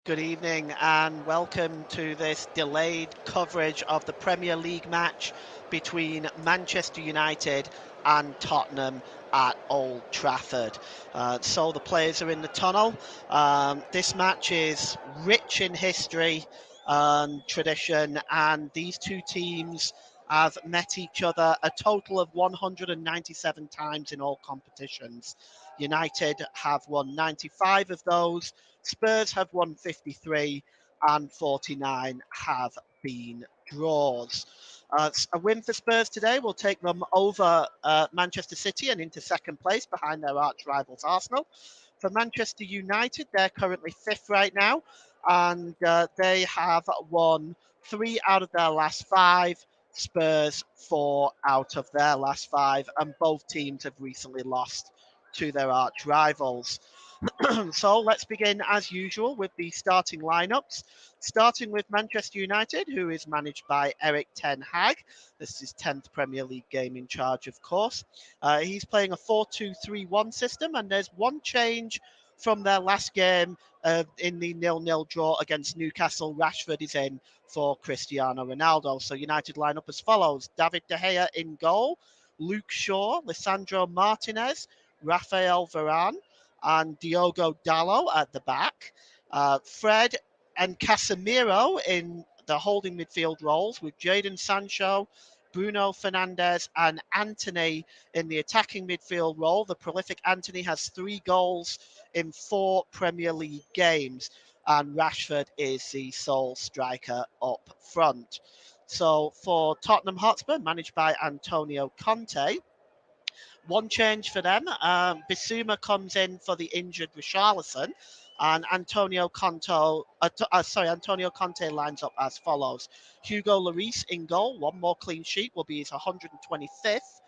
Good evening and welcome to this delayed coverage of the Premier League match between Manchester United and Tottenham at Old Trafford. So the players are in the tunnel. This match is rich in history and tradition, and these two teams have met each other a total of 197 times in all competitions. United have won 95 of those. Spurs have won 53 and 49 have been draws. A win for Spurs today will take them over Manchester City and into second place behind their arch rivals Arsenal. For Manchester United, they're currently fifth right now, and they have won 3 out of their last 5. Spurs 4 out of their last 5, and both teams have recently lost to their arch rivals. So let's begin as usual with the starting lineups. Starting with Manchester United, who is managed by Eric Ten Hag. This is his 10th Premier League game in charge, of course. He's playing a 4-2-3-1 system, and there's one change from their last game in the 0-0 draw against Newcastle. Rashford is in for Cristiano Ronaldo. So United line up as follows: David De Gea in goal, Luke Shaw, Lisandro Martinez, Rafael Varane, and Diogo Dalot at the back. Fred and Casemiro in the holding midfield roles, with Jadon Sancho, Bruno Fernandes, and Antony in the attacking midfield role. The prolific Antony has 3 goals in 4 Premier League games, and Rashford is the sole striker up front. So for Tottenham Hotspur, managed by Antonio Conte, one change for them. Bissouma comes in for the injured Richarlison, and Antonio Conte lines up as follows: Hugo Lloris in goal. One more clean sheet will be his 125th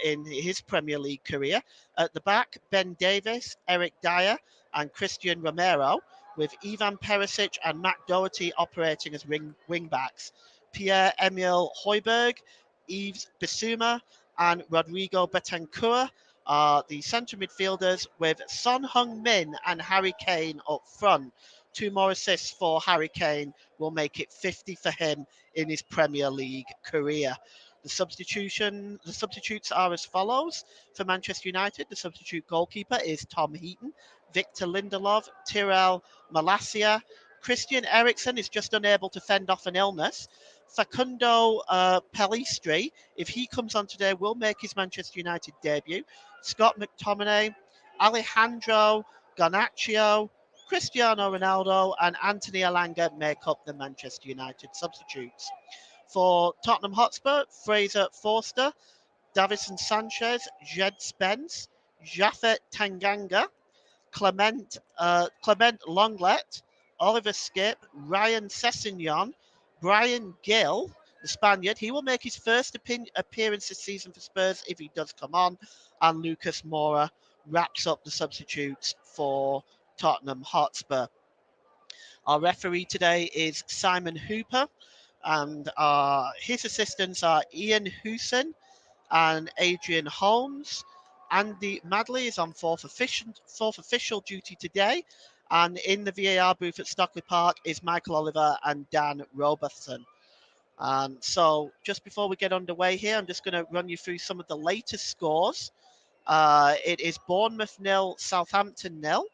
in his Premier League career. At the back, Ben Davies, Eric Dyer, and Christian Romero, with Ivan Perisic and Matt Doherty operating as wing backs. Pierre-Emile Højbjerg, Yves Bissouma, and Rodrigo Betancourt are the centre midfielders, with Son Heung-min and Harry Kane up front. 2 more assists for Harry Kane will make it 50 for him in his Premier League career. The substitutes are as follows. For Manchester United, the substitute goalkeeper is Tom Heaton, Victor Lindelof, Tyrell Malacia. Christian Eriksen is just unable to fend off an illness. Facundo Pellistri, if he comes on today, will make his Manchester United debut. Scott McTominay, Alejandro Garnacho, Cristiano Ronaldo, and Anthony Elanga make up the Manchester United substitutes. For Tottenham Hotspur, Fraser Forster, Davison Sanchez, Jed Spence, Japhet Tanganga, Clement Longlet, Oliver Skip, Ryan Sessegnon, Brian Gill, the Spaniard. He will make his first appearance this season for Spurs if he does come on. And Lucas Moura wraps up the substitutes for Tottenham Hotspur. Our referee today is Simon Hooper, and his assistants are Ian Hewson and Adrian Holmes. Andy Madley is on fourth official duty today. And in the VAR booth at Stockley Park is Michael Oliver and Dan Robertson. So just before we get underway here, I'm just going to run you through some of the latest scores. It is Bournemouth 0, Southampton 0.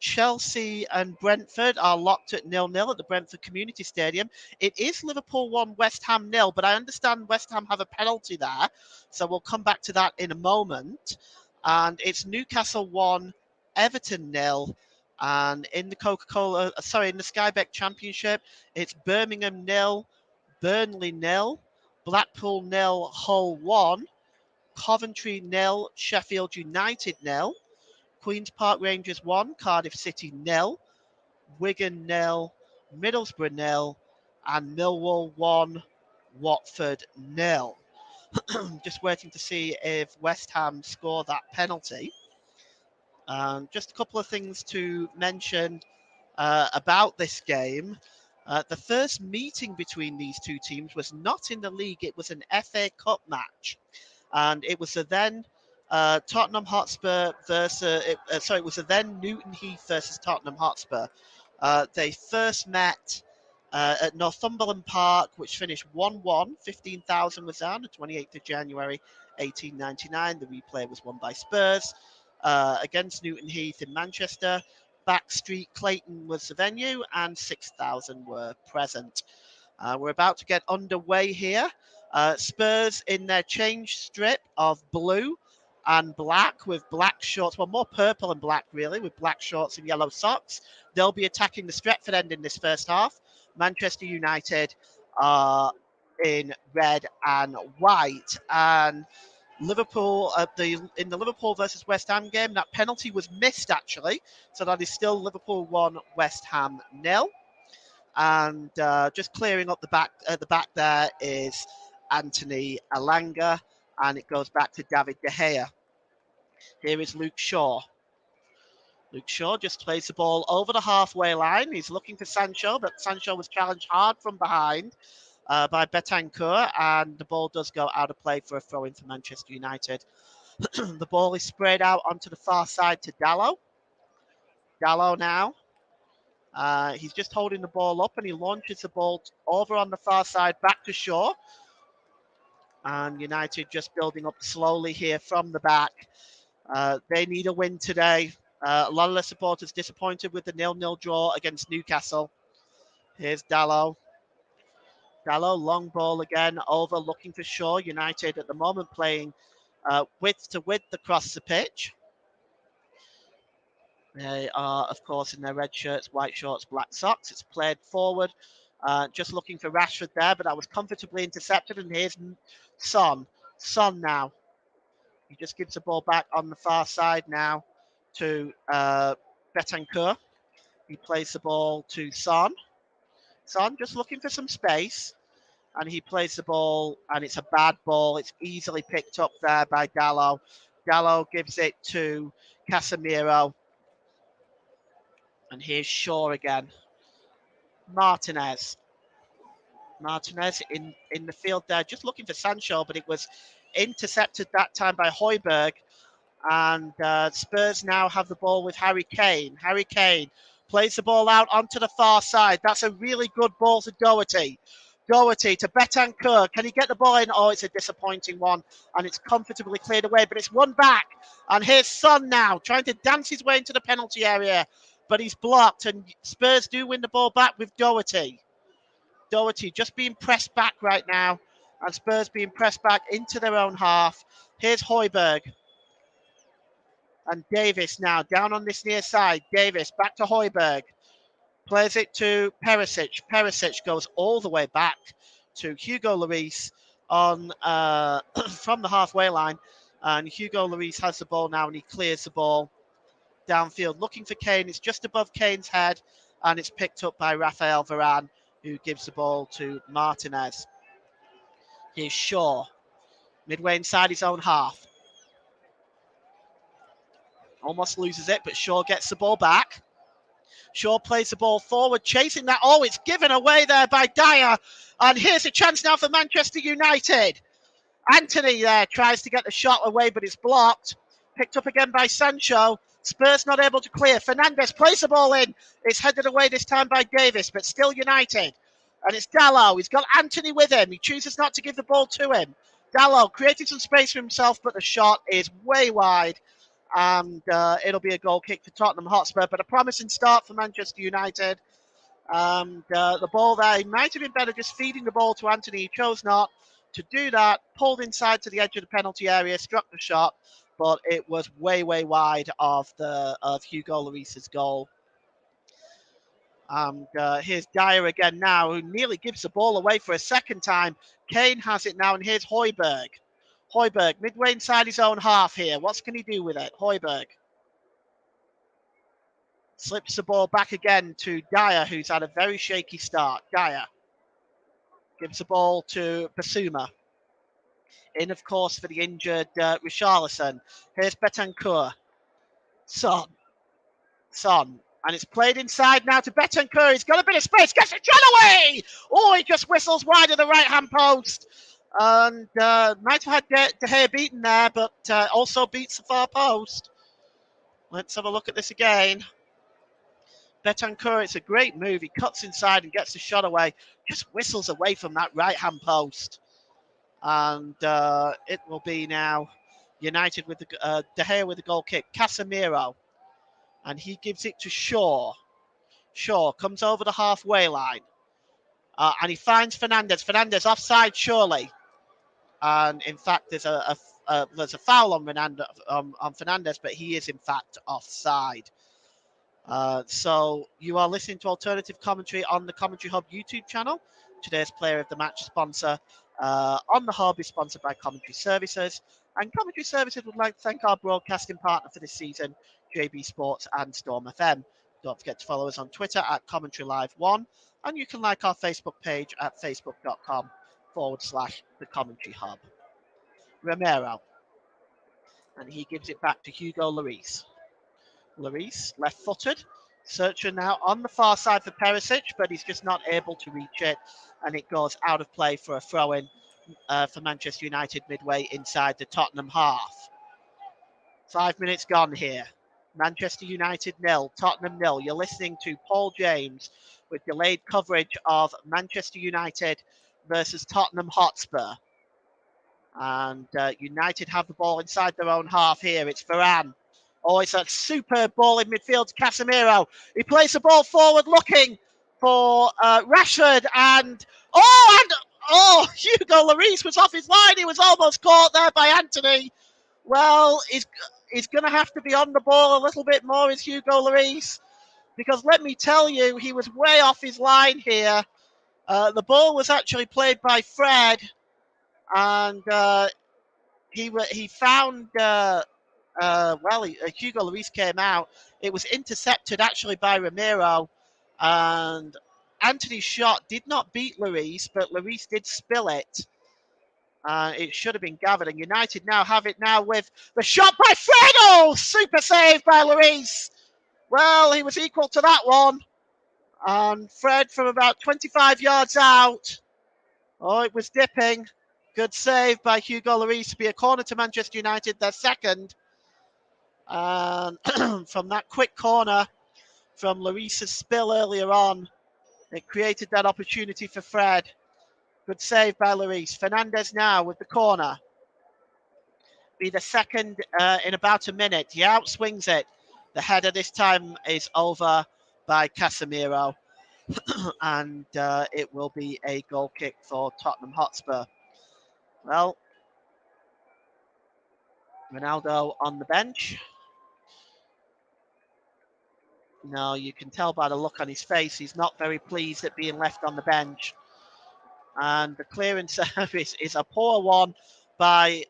Chelsea and Brentford are locked at 0-0 at the Brentford Community Stadium. It is Liverpool 1, West Ham 0, but I understand West Ham have a penalty there, so we'll come back to that in a moment. And it's Newcastle 1, Everton 0, and in the in the Sky Bet Championship, it's Birmingham 0, Burnley 0, Blackpool 0, Hull 1, Coventry 0, Sheffield United 0. Queen's Park Rangers 1, Cardiff City 0, Wigan 0, Middlesbrough 0, and Millwall 1, Watford 0. Just waiting to see if West Ham score that penalty. Just a couple of things to mention about this game. The first meeting between these two teams was not in the league, it was an FA Cup match. And it was a then Tottenham Hotspur it was a then Newton Heath versus Tottenham Hotspur. They first met at Northumberland Park, which finished 1-1. 15,000 was on the 28th of January 1899. The replay was won by Spurs against Newton Heath in Manchester. Backstreet Clayton was the venue, and 6,000 were present. We're about to get underway here. Spurs in their change strip of blue and black with black shorts, well, more purple and black, really, with black shorts and yellow socks. They'll be attacking the Stretford end in this first half. Manchester United are in red and white. And Liverpool in the Liverpool versus West Ham game, that penalty was missed actually, so that is still Liverpool 1, West Ham 0. And just clearing up the back at the back there is Anthony Alanga, and it goes back to David De Gea. Here is Luke Shaw. Luke Shaw just plays the ball over the halfway line. He's looking for Sancho, but Sancho was challenged hard from behind by Betancourt, and the ball does go out of play for a throw-in for Manchester United. The ball is sprayed out onto the far side to Dalot. Dalot now. He's just holding the ball up, and he launches the ball over on the far side back to Shaw. And United just building up slowly here from the back. They need a win today. A lot of the supporters disappointed with the 0-0 draw against Newcastle. Here's Dalot. Dalot, long ball again, over looking for Shaw. United at the moment playing width to width across the pitch. They are, of course, in their red shirts, white shorts, black socks. It's played forward. Just looking for Rashford there, but that was comfortably intercepted. And here's Son. Son now. He just gives the ball back on the far side now to Betancourt. He plays the ball to Son. Son just looking for some space. And he plays the ball, and it's a bad ball. It's easily picked up there by Dalot. Dalot gives it to Casemiro. And here's Shaw again. Martinez in the field there, just looking for Sancho, but it was intercepted that time by Højbjerg. And Spurs now have the ball with Harry Kane. Harry Kane plays the ball out onto the far side. That's a really good ball to Doherty. Doherty to Betancourt. Can he get the ball in? Oh, it's a disappointing one. And it's comfortably cleared away, but it's won back. And here's Son now, trying to dance his way into the penalty area. But he's blocked, and Spurs do win the ball back with Doherty. Doherty just being pressed back right now, and Spurs being pressed back into their own half. Here's Højbjerg. And Davis now down on this near side. Davis back to Højbjerg. Plays it to Perisic. Perisic goes all the way back to Hugo Lloris on from the halfway line. And Hugo Lloris has the ball now, and he clears the ball downfield. Looking for Kane. It's just above Kane's head, and it's picked up by Rafael Varane, who gives the ball to Martinez. Here's Shaw. Midway inside his own half. Almost loses it, but Shaw gets the ball back. Shaw plays the ball forward, chasing that. Oh, it's given away there by Dyer. And here's a chance now for Manchester United. Anthony there tries to get the shot away, but it's blocked. Picked up again by Sancho. Spurs not able to clear. Fernandes plays the ball in. It's headed away this time by Davis, but still United. And it's Dalot. He's got Anthony with him. He chooses not to give the ball to him. Dalot created some space for himself, but the shot is way wide. And it'll be a goal kick for Tottenham Hotspur, but a promising start for Manchester United. The ball there, he might have been better just feeding the ball to Anthony. He chose not to do that. Pulled inside to the edge of the penalty area, struck the shot, but it was way wide of Hugo Lloris's goal. And here's Dyer again now, who nearly gives the ball away for a second time. Kane has it now, and here's Højbjerg. Højbjerg, midway inside his own half here. What can he do with it? Højbjerg slips the ball back again to Dyer, who's had a very shaky start. Dyer gives the ball to Basuma. In, of course, for the injured Richarlison. Here's Betancourt. Son. And it's played inside now to Betancourt. He's got a bit of space. Gets it shot away! Oh, he just whistles wide of the right-hand post. And might have had De Gea beaten there, but also beats the far post. Let's have a look at this again. Betancourt, it's a great move. He cuts inside and gets the shot away. Just whistles away from that right-hand post. And it will be now United with the De Gea with the goal kick. Casemiro. And he gives it to Shaw. Shaw comes over the halfway line. And he finds Fernandez. Fernandez offside, surely. And in fact, there's a foul on Fernandez, but he is in fact offside. So you are listening to alternative commentary on the Commentary Hub YouTube channel. Today's player of the match sponsor on the Hub is sponsored by Commentary Services. And Commentary Services would like to thank our broadcasting partner for this season, JB Sports and Storm FM. Don't forget to follow us on Twitter at Commentary Live 1. And you can like our Facebook page at facebook.com/the Commentary Hub. Romero. And he gives it back to Hugo Lloris. Lloris, left-footed. Searcher now on the far side for Perisic, but he's just not able to reach it. And it goes out of play for a throw-in for Manchester United midway inside the Tottenham half. 5 minutes gone here. Manchester United 0, Tottenham 0. You're listening to Paul James with delayed coverage of Manchester United versus Tottenham Hotspur. And United have the ball inside their own half here. It's Varane. Oh, it's a superb ball in midfield to Casemiro. He plays the ball forward looking for Rashford. And Hugo Lloris was off his line. He was almost caught there by Anthony. Well, he's going to have to be on the ball a little bit more, is Hugo Lloris. Because let me tell you, he was way off his line here. The ball was actually played by Fred. And he found... Hugo Lloris came out. It was intercepted actually by Romero, and Anthony's shot did not beat Lloris, but Lloris did spill it. It should have been gathered, and United now have it now with the shot by Fred. Oh, super save by Lloris. Well, he was equal to that one, and Fred from about 25 yards out. Oh, it was dipping. Good save by Hugo Lloris to be a corner to Manchester United, their second. And from that quick corner from Lloris's spill earlier on, it created that opportunity for Fred. Good save by Lloris. Fernandez now with the corner. Be the second in about a minute. He outswings it. The header this time is over by Casemiro. And it will be a goal kick for Tottenham Hotspur. Well, Ronaldo on the bench. No, you can tell by the look on his face, he's not very pleased at being left on the bench. And the clearance service is a poor one by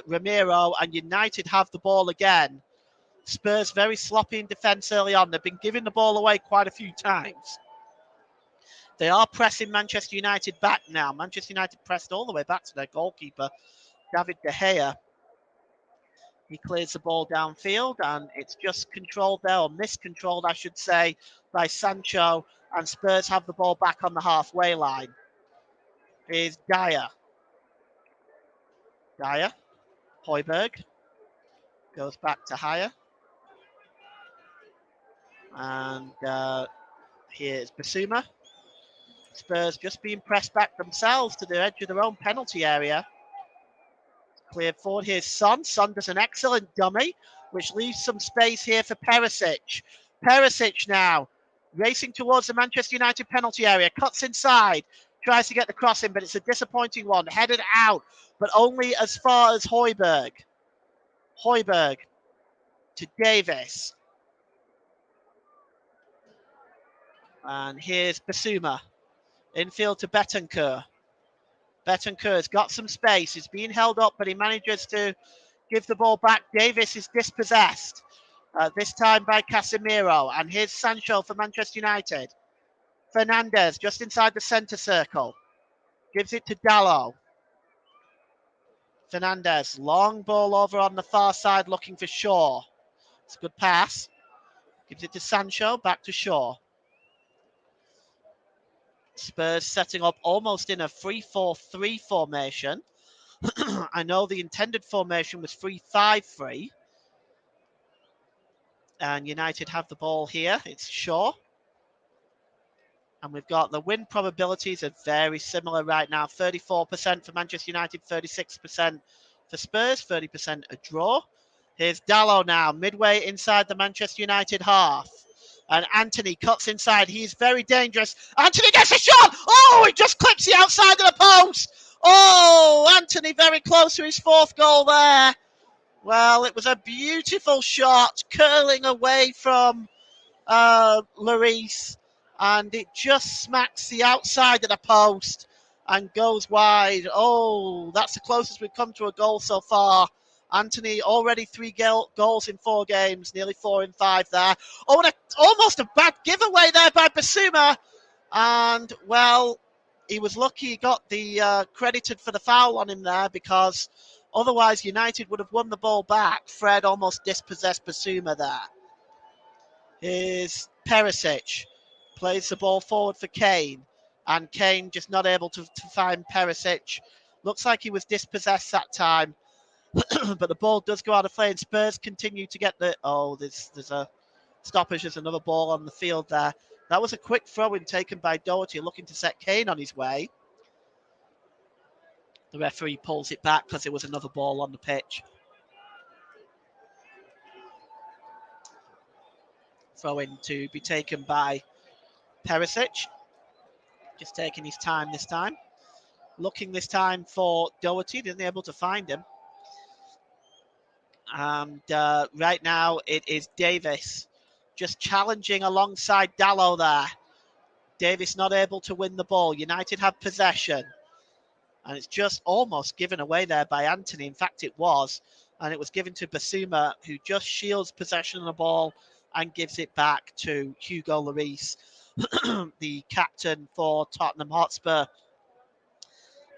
Romero, and United have the ball again. Spurs very sloppy in defence early on. They've been giving the ball away quite a few times. They are pressing Manchester United back now. Manchester United pressed all the way back to their goalkeeper, David De Gea. He clears the ball downfield, and it's just controlled there, or miscontrolled, I should say, by Sancho. And Spurs have the ball back on the halfway line. Here's Dyer. Højbjerg. Goes back to Haya. And here's Basuma. Spurs just being pressed back themselves to the edge of their own penalty area. Cleared forward. Here's Son. Son does an excellent dummy, which leaves some space here for Perisic. Perisic now racing towards the Manchester United penalty area. Cuts inside. Tries to get the crossing, but it's a disappointing one. Headed out, but only as far as Højbjerg. Højbjerg to Davis. And here's Basuma. Infield to Betancourt. Betancourt's got some space. He's being held up, but he manages to give the ball back. Davis is dispossessed, this time by Casemiro. And here's Sancho for Manchester United. Fernandez just inside the centre circle. Gives it to Dalot. Fernandez, long ball over on the far side looking for Shaw. It's a good pass. Gives it to Sancho, back to Shaw. Spurs setting up almost in a 3-4-3 formation. I know the intended formation was 3-5-3. And United have the ball here. It's Shaw. And we've got the win probabilities are very similar right now. 34% for Manchester United, 36% for Spurs, 30% a draw. Here's Dalot now, midway inside the Manchester United half. And Anthony cuts inside. He's very dangerous. Anthony gets a shot. Oh, he just clips the outside of the post. Oh, Anthony very close to his 4th goal there. Well, it was a beautiful shot, curling away from Lloris, and it just smacks the outside of the post and goes wide. Oh, that's the closest we've come to a goal so far. Anthony already 3 goals in 4 games, nearly 4 in 5 there. Oh, and almost a bad giveaway there by Basuma. And, well, he was lucky he got the credited for the foul on him there, because otherwise United would have won the ball back. Fred almost dispossessed Basuma there. Here's Perisic, plays the ball forward for Kane, and Kane just not able to find Perisic. Looks like he was dispossessed that time, but the ball does go out of play, and Spurs continue to get the... Oh, there's a stoppage. There's another ball on the field there. That was a quick throw-in taken by Doherty, looking to set Kane on his way. The referee pulls it back because there was another ball on the pitch. Throw-in to be taken by Perisic. Just taking his time this time. Looking this time for Doherty. Didn't able to find him. And right now it is Davis just challenging alongside Dalot there. Davis not able to win the ball. United have possession. And it's just almost given away there by Anthony. In fact, it was. And it was given to Basuma, who just shields possession of the ball and gives it back to Hugo Lloris, the captain for Tottenham Hotspur.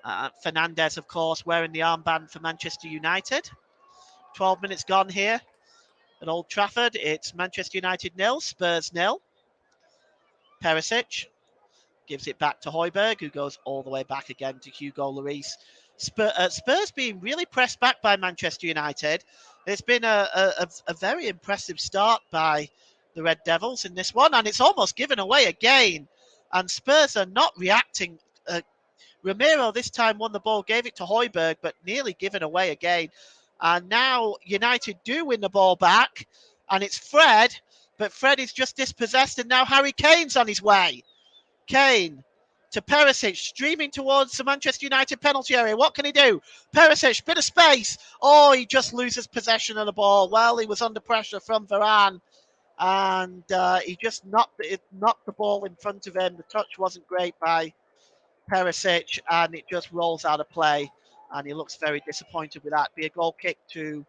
Fernandes, of course, wearing the armband for Manchester United. 12 minutes gone here at Old Trafford. It's Manchester United 0, Spurs 0. Perisic gives it back to Højbjerg, who goes all the way back again to Hugo Lloris. Spurs being really pressed back by Manchester United. It's been a very impressive start by the Red Devils in this one, and it's almost given away again. And Spurs are not reacting. Ramiro this time won the ball, gave it to Højbjerg, but nearly given away again. And now United do win the ball back, and it's Fred, but Fred is just dispossessed, and now Harry Kane's on his way. Kane to Perisic, streaming towards the Manchester United penalty area. What can he do? Perisic, bit of space. Oh, he just loses possession of the ball. Well, he was under pressure from Varane, and he just knocked the ball in front of him. The touch wasn't great by Perisic, and it just rolls out of play, and he looks very disappointed with that. Be a goal kick to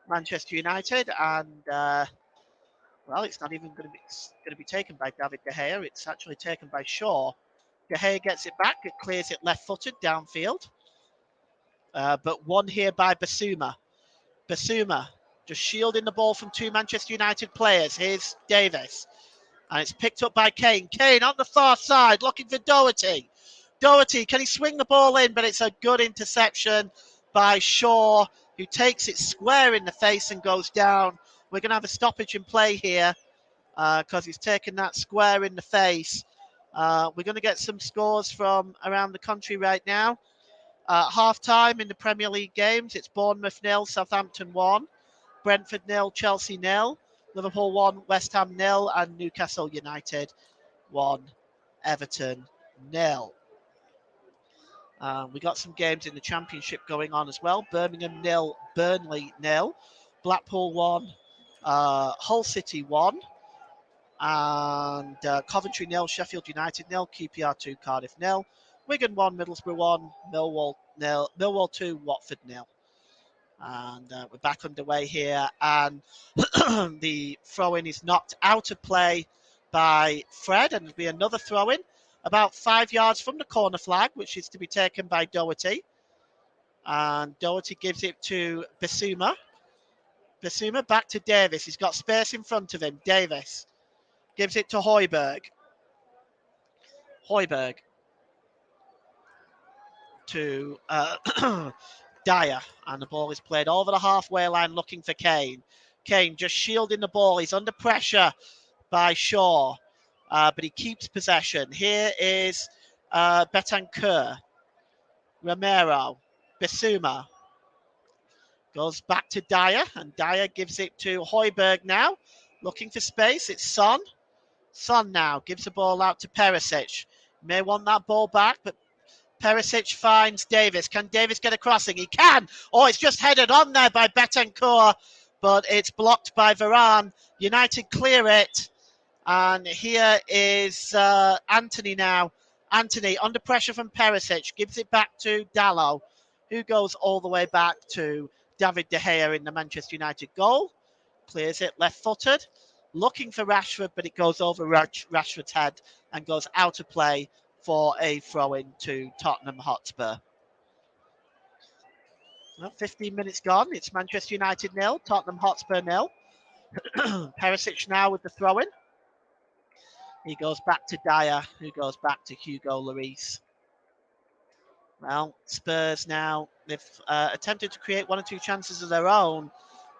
Manchester United, and well, it's not even going to be taken by David De Gea. It's actually taken by Shaw. De Gea gets it back. It clears it left-footed downfield. But won here by Basuma. Basuma just shielding the ball from 2 Manchester United players. Here's Davis. And it's picked up by Kane. Kane on the far side looking for Doherty. Doherty, can he swing the ball in? But it's a good interception by Shaw, who takes it square in the face and goes down. We're going to have a stoppage in play here because he's taken that square in the face. We're going to get some scores from around the country right now. Half-time in the Premier League games, it's Bournemouth 0, Southampton 1, Brentford 0, Chelsea 0, Liverpool 1, West Ham 0, and Newcastle United 1, Everton 0. We got some games in the Championship going on as well. Birmingham 0, Burnley 0, Blackpool 1, Hull City 1, and Coventry 0, Sheffield United 0, QPR 2, Cardiff 0, Wigan 1, Middlesbrough 1, Millwall 2, Watford 0. And we're back underway here, and the throw-in is knocked out of play by Fred, and there'll be another throw-in about 5 yards from the corner flag, which is to be taken by Doherty. And Doherty gives it to Basuma. Basuma back to Davis. He's got space in front of him. Davis gives it to Højbjerg. Højbjerg to Dyer. And the ball is played over the halfway line looking for Kane. Kane just shielding the ball. He's under pressure by Shaw. but he keeps possession. Here is Betancourt, Romero, Bissouma. Goes back to Dyer, and Dyer gives it to Højbjerg now. Looking for space, it's Son. Son now gives the ball out to Perisic. May want that ball back, but Perisic finds Davis. Can Davis get a crossing? He can. Oh, it's just headed on there by Betancourt, but it's blocked by Varane. United clear it. And here is Anthony now. Anthony under pressure from Perisic. Gives it back to Dalot, who goes all the way back to David De Gea in the Manchester United goal. Clears it left-footed. Looking for Rashford, but it goes over Rashford's head and goes out of play for a throw-in to Tottenham Hotspur. Well, 15 minutes gone. It's Manchester United 0, Tottenham Hotspur 0. Perisic now with the throw-in. He goes back to Dyer, who goes back to Hugo Lloris. Well, Spurs now, they've attempted to create one or two chances of their own,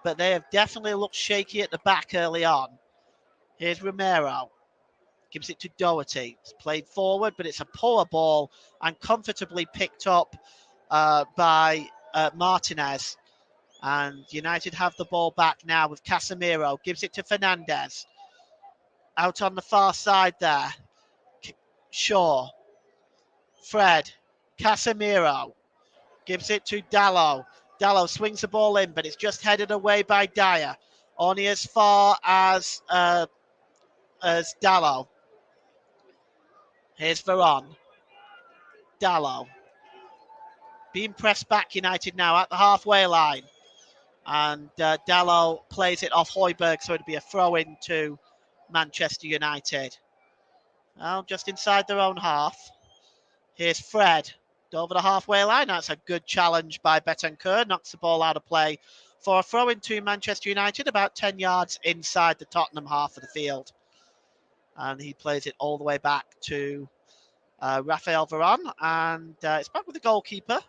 but they have definitely looked shaky at the back early on. Here's Romero. Gives it to Doherty. It's played forward, but it's a poor ball and comfortably picked up by Martinez. And United have the ball back now with Casemiro. Gives it to Fernandes. Out on the far side there. Shaw. Fred. Casemiro. Gives it to Dalot. Dalot swings the ball in, but it's just headed away by Dyer. Only as far as Dalot. Here's Varane. Dalot. Being pressed back, United now at the halfway line. And Dalot plays it off Højbjerg, so it'll be a throw-in to Manchester United. Well, just inside their own half. Here's Fred. Over the halfway line. That's a good challenge by Betancourt. Knocks the ball out of play for a throw-in to Manchester United, about 10 yards inside the Tottenham half of the field. And he plays it all the way back to Raphael Varane. And it's back with the goalkeeper.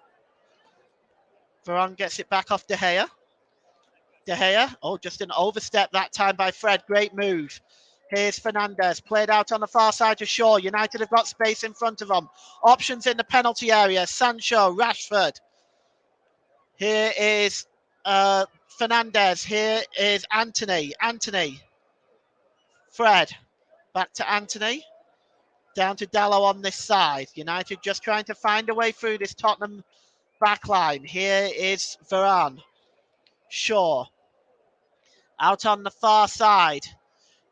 Varane gets it back off De Gea. De Gea, oh, just an overstep that time by Fred. Great move. Here's Fernandes, played out on the far side to Shaw. United have got space in front of them. Options in the penalty area. Sancho, Rashford. Here is Fernandes. Here is Anthony. Anthony. Fred. Back to Anthony. Down to Dalot on this side. United just trying to find a way through this Tottenham backline. Here is Varane. Shaw. Out on the far side.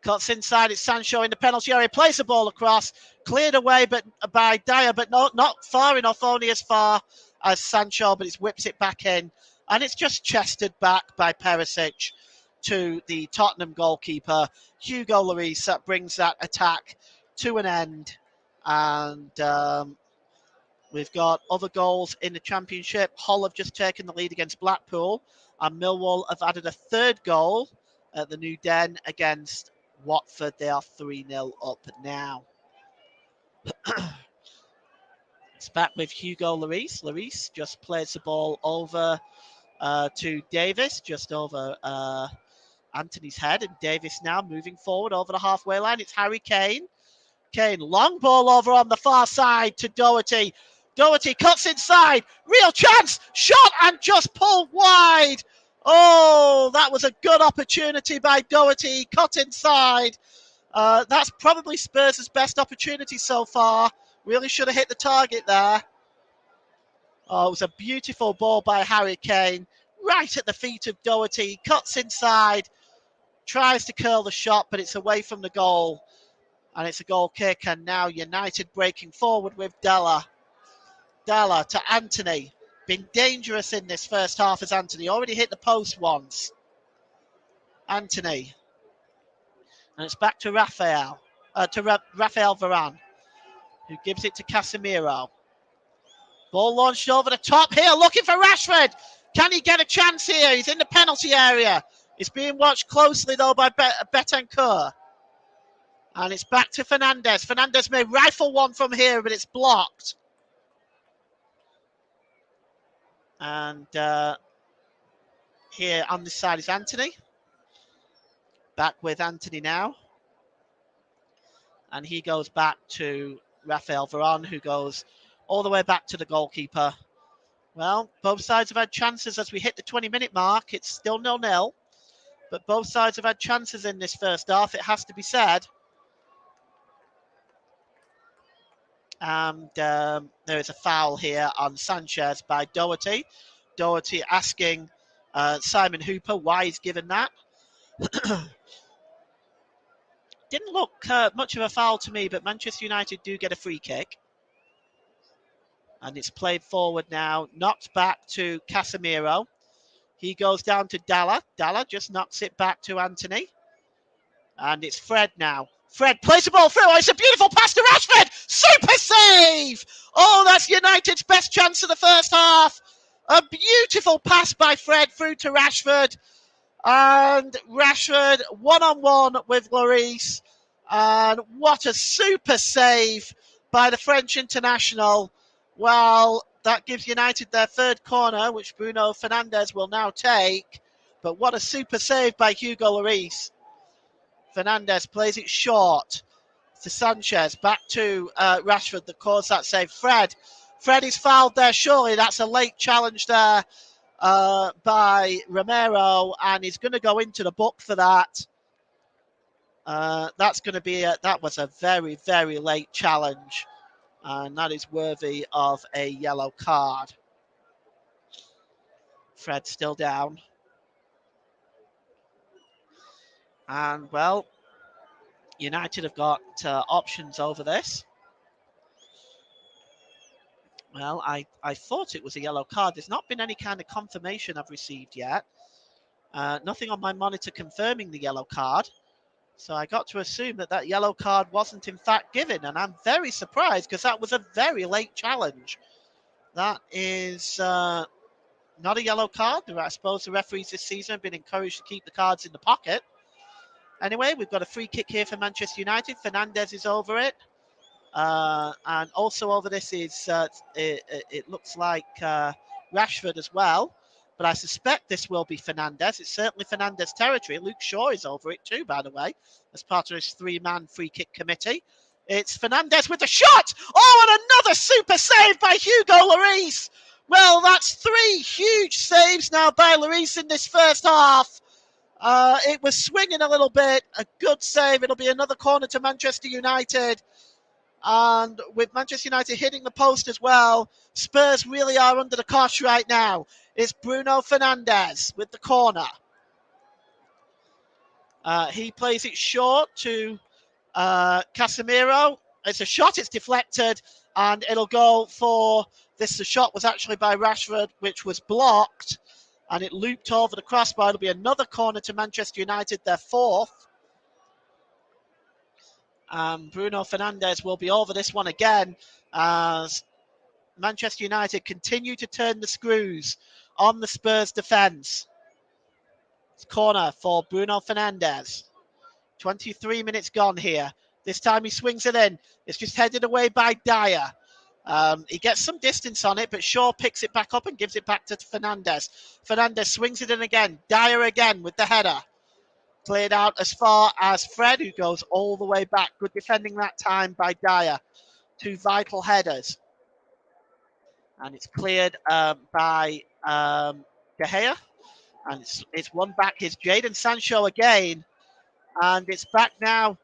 Cuts inside, it's Sancho in the penalty area, plays the ball across, cleared away but by Dyer, but not far enough, only as far as Sancho, but it whips it back in. And it's just chested back by Perisic to the Tottenham goalkeeper, Hugo Lloris. That brings that attack to an end. And we've got other goals in the Championship. Hull have just taken the lead against Blackpool, and Millwall have added a third goal at the New Den against Watford. They are 3-0 up now. It's back with Hugo Lloris. Lloris just plays the ball over to Davis, just over Anthony's head. And Davis now moving forward over the halfway line. It's Harry Kane. Kane, long ball over on the far side to Doherty. Doherty cuts inside. Real chance. Shot and just pulled wide. Oh, that was a good opportunity by Doherty. Cut inside. That's probably Spurs' best opportunity so far. Really should have hit the target there. Oh, it was a beautiful ball by Harry Kane. Right at the feet of Doherty. Cuts inside. Tries to curl the shot, but it's away from the goal. And it's a goal kick. And now United breaking forward with Della. Della to Anthony. Been dangerous in this first half as Anthony. Already hit the post once. Anthony. And it's back to Raphael. Raphael Varane, who gives it to Casemiro. Ball launched over the top here. Looking for Rashford. Can he get a chance here? He's in the penalty area. It's being watched closely, though, by Betancourt. And it's back to Fernandes. Fernandes may rifle one from here, but it's blocked. And here on this side is Anthony. Back with Anthony now. And he goes back to Rafael Varane, who goes all the way back to the goalkeeper. Well, both sides have had chances as we hit the 20-minute mark. It's still 0-0, but both sides have had chances in this first half, it has to be said. And there is a foul here on Sanchez by Doherty. Doherty asking Simon Hooper why he's given that. Didn't look much of a foul to me, but Manchester United do get a free kick. And it's played forward now, knocked back to Casemiro. He goes down to Dalla. Dalla just knocks it back to Anthony. And it's Fred now. Fred plays the ball through. Oh, it's a beautiful pass to Rashford. Super save. Oh, that's United's best chance of the first half. A beautiful pass by Fred through to Rashford. And Rashford one-on-one with Lloris. And what a super save by the French international. Well, that gives United their third corner, which Bruno Fernandes will now take. But what a super save by Hugo Lloris. Fernandes plays it short to Sanchez. Back to Rashford that caused that save. Fred is fouled there, surely. That's a late challenge there by Romero, and he's going to go into the book for that. That's going to be that was a very, very late challenge, and that is worthy of a yellow card. Fred still down. And, well, United have got options over this. Well, I thought it was a yellow card. There's not been any kind of confirmation I've received yet. Nothing on my monitor confirming the yellow card. So I got to assume that yellow card wasn't in fact given. And I'm very surprised because that was a very late challenge. That is not a yellow card. I suppose the referees this season have been encouraged to keep the cards in the pocket. Anyway, we've got a free kick here for Manchester United. Fernandes is over it. And also over this is, it looks like Rashford as well. But I suspect this will be Fernandes. It's certainly Fernandes' territory. Luke Shaw is over it too, by the way, as part of his three-man free kick committee. It's Fernandes with the shot. Oh, and another super save by Hugo Lloris. Well, that's three huge saves now by Lloris in this first half. It was swinging a little bit. A good save. It'll be another corner to Manchester United. And with Manchester United hitting the post as well, Spurs really are under the cosh right now. It's Bruno Fernandes with the corner. He plays it short to Casemiro. It's a shot, it's deflected, and it'll go for this. The shot was actually by Rashford, which was blocked, and it looped over the crossbar. It'll be another corner to Manchester United, their fourth. Bruno Fernandes will be over this one again as Manchester United continue to turn the screws on the Spurs defence. It's corner for Bruno Fernandes. 23 minutes gone here. This time he swings it in. It's just headed away by Dyer. He gets some distance on it, but Shaw picks it back up and gives it back to Fernandes. Fernandes swings it in again. Dyer again with the header. Played out as far as Fred, who goes all the way back. Good defending that time by Dyer. Two vital headers. And it's cleared by De Gea. And it's one back. Here's Jadon Sancho again. And it's back now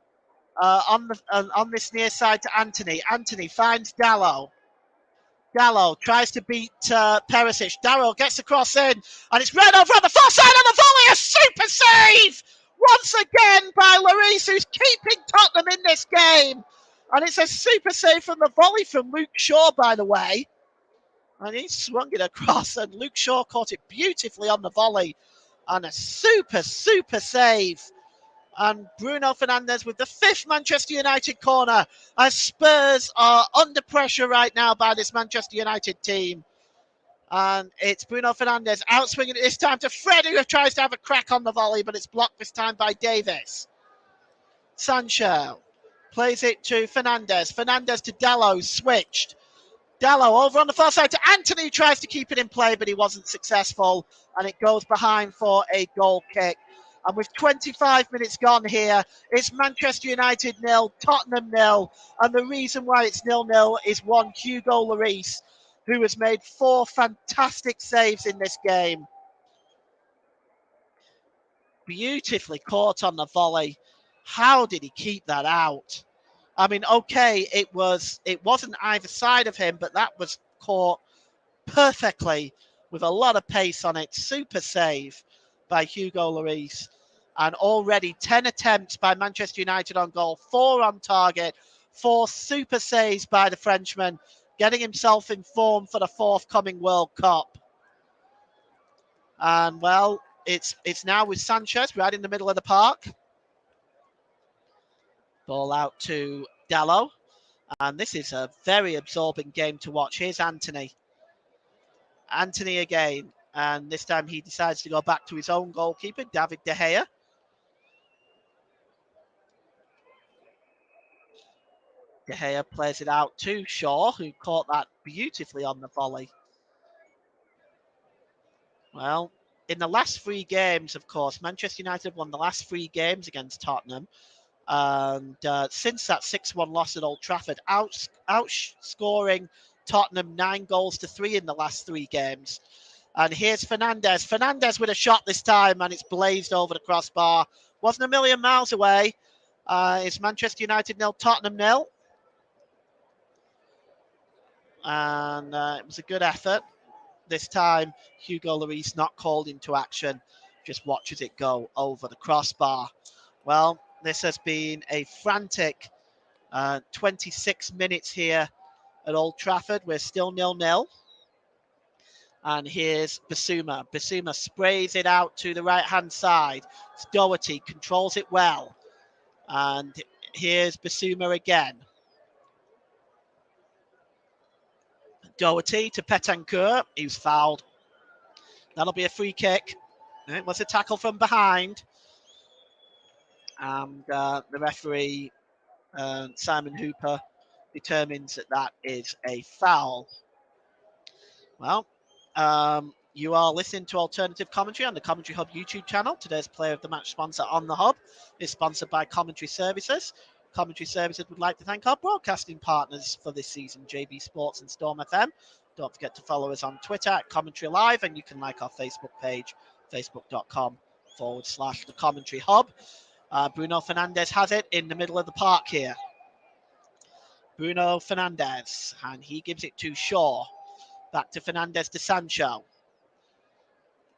on this near side to Anthony. Anthony finds Dalot. Dalot tries to beat Perisic. Darryl gets the cross in. And it's right over on the far side of the volley. A super save! Once again by Lloris, who's keeping Tottenham in this game. And it's a super save from the volley from Luke Shaw, by the way. And he swung it across, and Luke Shaw caught it beautifully on the volley. And a super, super save. And Bruno Fernandes with the fifth Manchester United corner, as Spurs are under pressure right now by this Manchester United team. And it's Bruno Fernandes outswinging it this time to Fred, who tries to have a crack on the volley, but it's blocked this time by Davis. Sancho plays it to Fernandes. Fernandes to Dalot, switched. Dalot over on the far side to Anthony, who tries to keep it in play, but he wasn't successful. And it goes behind for a goal kick. And with 25 minutes gone here, it's Manchester United 0, Tottenham 0. And the reason why it's 0-0 is one Hugo Lloris, who has made 4 fantastic saves in this game. Beautifully caught on the volley. How did he keep that out? I mean, okay, it wasn't either side of him, but that was caught perfectly with a lot of pace on it. Super save by Hugo Lloris. And already 10 attempts by Manchester United on goal, 4 on target, 4 super saves by the Frenchman, getting himself in form for the forthcoming World Cup. And well, it's now with Sanchez right in the middle of the park. Ball out to Dalot. And this is a very absorbing game to watch. Here's Anthony. Anthony again. And this time he decides to go back to his own goalkeeper, David De Gea. De Gea plays it out to Shaw, who caught that beautifully on the volley. Well, in the last 3 games, of course, Manchester United won the last 3 games against Tottenham. And since that 6-1 loss at Old Trafford, outscoring Tottenham 9-3 in the last 3 games. And here's Fernandes. Fernandes with a shot this time, and it's blazed over the crossbar. Wasn't a million miles away. It's Manchester United 0, Tottenham 0. And it was a good effort. This time, Hugo Lloris not called into action, just watches it go over the crossbar. Well, this has been a frantic 26 minutes here at Old Trafford. We're still 0-0. And here's Bissouma. Bissouma sprays it out to the right-hand side. It's Doherty, controls it well. And here's Bissouma again. Doherty to Betancourt. He was fouled. That'll be a free kick. It was a tackle from behind. And the referee, Simon Hooper, determines that that is a foul. Well, you are listening to Alternative Commentary on the Commentary Hub YouTube channel. Today's Player of the Match sponsor on the Hub is sponsored by Commentary Services. Commentary Services would like to thank our broadcasting partners for this season, JB Sports and Storm FM. Don't forget to follow us on Twitter at Commentary Live, and you can like our Facebook page, facebook.com/The Commentary Hub. Bruno Fernandes has it in the middle of the park here. Bruno Fernandes, and he gives it to Shaw. Back to Fernandes to Sancho.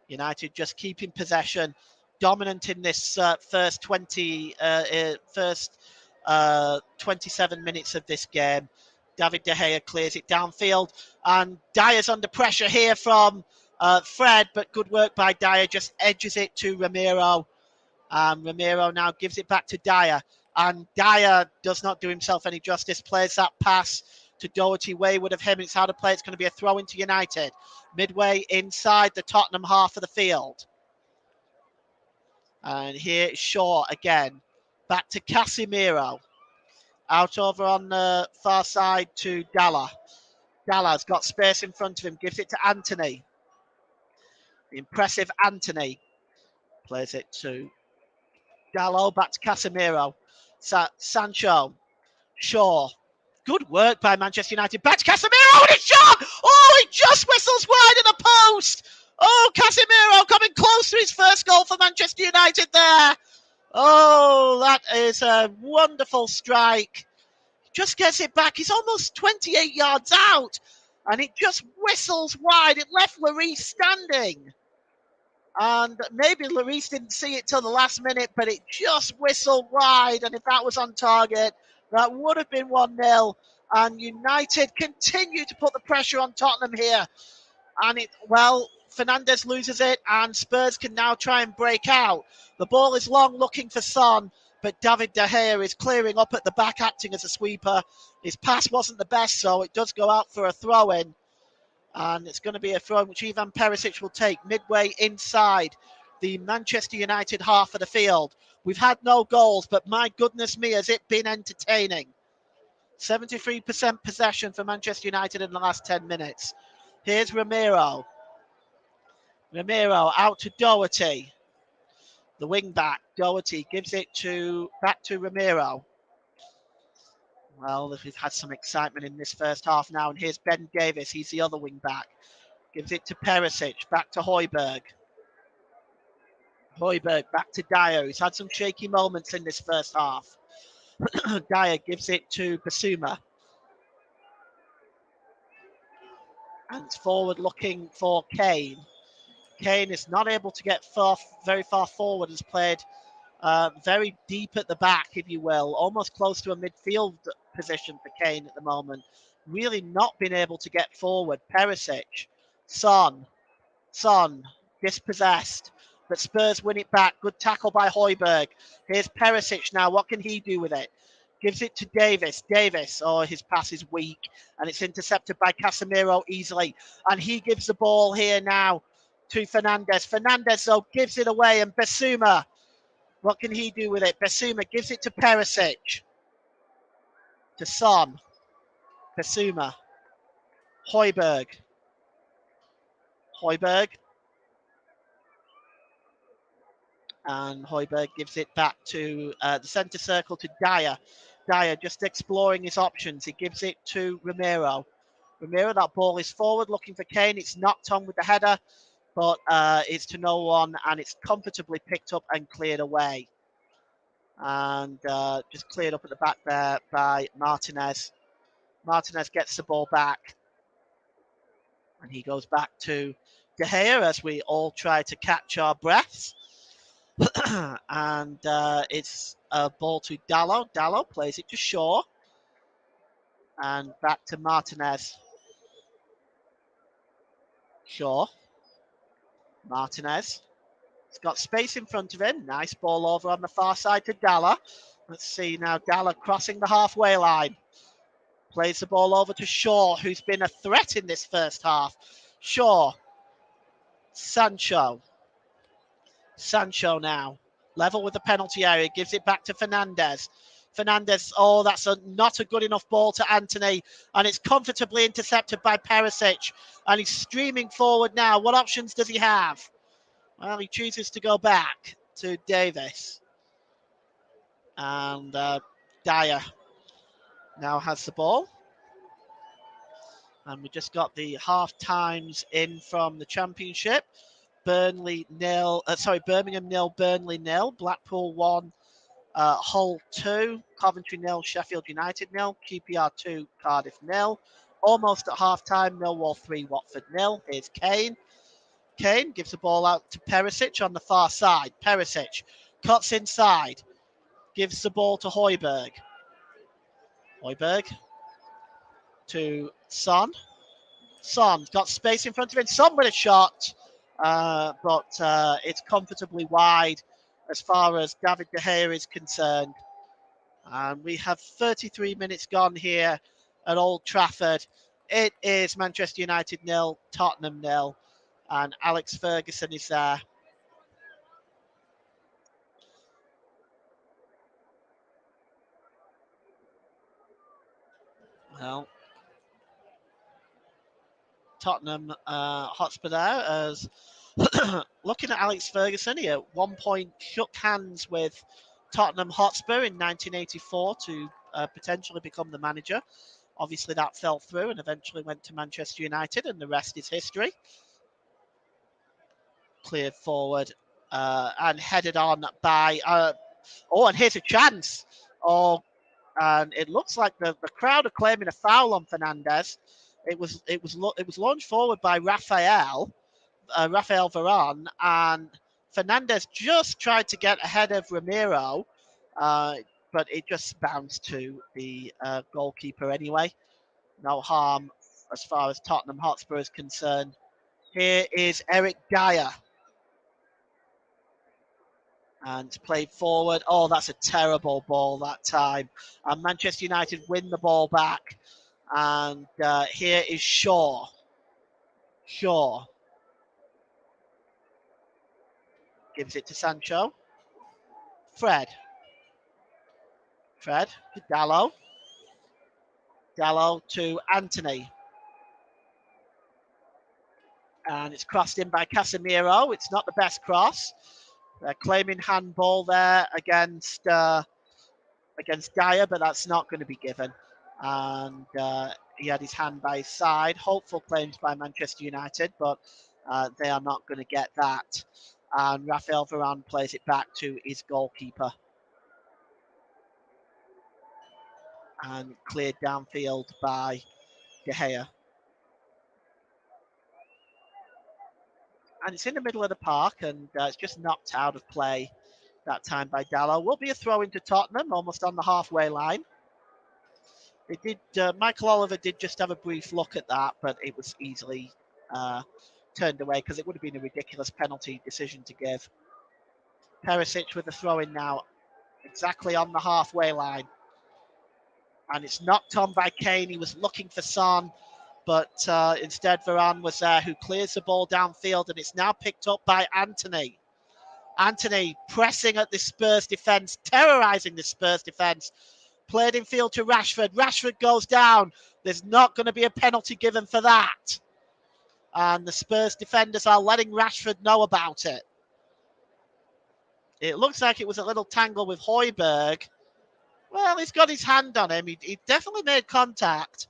United just keeping possession, dominant in this first 27 minutes of this game. David De Gea clears it downfield, and Dyer's under pressure here from Fred, but good work by Dyer, just edges it to Ramiro. Ramiro now gives it back to Dyer, and Dyer does not do himself any justice, plays that pass to Doherty, wayward of him. It's how to play. It's going to be a throw into United. Midway inside the Tottenham half of the field. And here Shaw again. Back to Casemiro. Out over on the far side to Dalla. Dalla's got space in front of him. Gives it to Anthony. The impressive Anthony. Plays it to Dallo. Back to Casemiro. Sancho. Shaw. Good work by Manchester United. Back to Casemiro, and it's shot! Oh, he just whistles wide of the post! Oh, Casemiro coming close to his first goal for Manchester United there. Oh, that is a wonderful strike. Just gets it back. He's almost 28 yards out, and it just whistles wide. It left Lloris standing. And maybe Lloris didn't see it till the last minute, but it just whistled wide. And if that was on target, that would have been 1-0. And United continue to put the pressure on Tottenham here. And Fernandes loses it, and Spurs can now try and break out. The ball is long, looking for Son, but David De Gea is clearing up at the back, acting as a sweeper. His pass wasn't the best, so it does go out for a throw-in. And it's going to be a throw which Ivan Perisic will take midway inside the Manchester United half of the field. We've had no goals, but my goodness me, has it been entertaining. 73% possession for Manchester United in the last 10 minutes. Here's Ramiro. Ramiro out to Doherty. The wing back, Doherty, gives it back to Ramiro. Well, we've had some excitement in this first half now, and here's Ben Davis. He's the other wing back. Gives it to Perisic, back to Højbjerg. Højbjerg back to Dyer. He's had some shaky moments in this first half. Dyer gives it to Basuma. And it's forward looking for Kane. Kane is not able to get very far forward. Has played very deep at the back, if you will, almost close to a midfield position for Kane at the moment. Really not been able to get forward. Perisic, Son, dispossessed, but Spurs win it back. Good tackle by Højbjerg. Here's Perisic now. What can he do with it? Gives it to Davis. His pass is weak, and it's intercepted by Casemiro easily. And he gives the ball here now to Fernandes. Fernandes, though, gives it away, and Basuma, what can he do with it? Basuma gives it to Perisic. To Son. Basuma. Højbjerg. And Højbjerg gives it back to the centre circle to Dyer. Dyer just exploring his options. He gives it to Ramiro. That ball is forward looking for Kane. It's knocked on with the header, but it's to no one, and it's comfortably picked up and cleared away. And just cleared up at the back there by Martinez. Martinez gets the ball back, and he goes back to De Gea as we all try to catch our breaths. And it's a ball to Dalot. Dalot plays it to Shaw. And back to Martinez. Shaw. Martinez. He's got space in front of him. Nice ball over on the far side to Dalla. Let's see now. Dalla crossing the halfway line. Plays the ball over to Shaw, who's been a threat in this first half. Shaw. Sancho now. Level with the penalty area. Gives it back to Fernandes. That's not a good enough ball to Anthony. And it's comfortably intercepted by Perisic. And he's streaming forward now. What options does he have? Well, he chooses to go back to Davis. And Dyer now has the ball. And we just got the half times in from the Championship. Birmingham 0, Burnley 0, Blackpool 1, Hull 2, Coventry 0, Sheffield United 0, QPR 2, Cardiff 0. Almost at half time, Millwall 3, Watford 0. Here's Kane. Kane gives the ball out to Perisic on the far side. Perisic cuts inside, gives the ball to Højbjerg. To Son. Son's got space in front of him. Son with a shot, but it's comfortably wide as far as David De Gea is concerned. And we have 33 minutes gone here at Old Trafford. It is Manchester United 0, Tottenham 0, and Alex Ferguson is there. Well, Tottenham Hotspur there as looking at Alex Ferguson. He at one point shook hands with Tottenham Hotspur in 1984 to potentially become the manager. Obviously that fell through and eventually went to Manchester United, and the rest is history. Cleared forward and headed on by and here's a chance. And it looks like the crowd are claiming a foul on Fernandes. It was launched forward by Rafael Varane, and Fernandes just tried to get ahead of Ramiro, but it just bounced to the goalkeeper anyway. No harm as far as Tottenham Hotspur is concerned. Here is Eric Dyer. And played forward. Oh, that's a terrible ball that time. And Manchester United win the ball back. And here is Shaw. Gives it to Sancho. Fred to Dalot. Dalot to Anthony. And it's crossed in by Casemiro. It's not the best cross, They're claiming handball there against Dyer, but that's not going to be given. And he had his hand by his side. Hopeful claims by Manchester United, but they are not going to get that. And Rafael Varane plays it back to his goalkeeper. And cleared downfield by De Gea. And it's in the middle of the park, and it's just knocked out of play that time by Dalot. Will be a throw into Tottenham, almost on the halfway line. It did. Michael Oliver did just have a brief look at that, but it was easily turned away because it would have been a ridiculous penalty decision to give. Perisic with the throw in now, exactly on the halfway line. And it's knocked on by Kane. He was looking for Son, but instead Varane was there, who clears the ball downfield, and it's now picked up by Antony. Antony pressing at the Spurs defence, terrorising the Spurs defence. Played in field to Rashford. Rashford goes down. There's not going to be a penalty given for that. And the Spurs defenders are letting Rashford know about it. It looks like it was a little tangle with Højbjerg. Well, he's got his hand on him. He definitely made contact.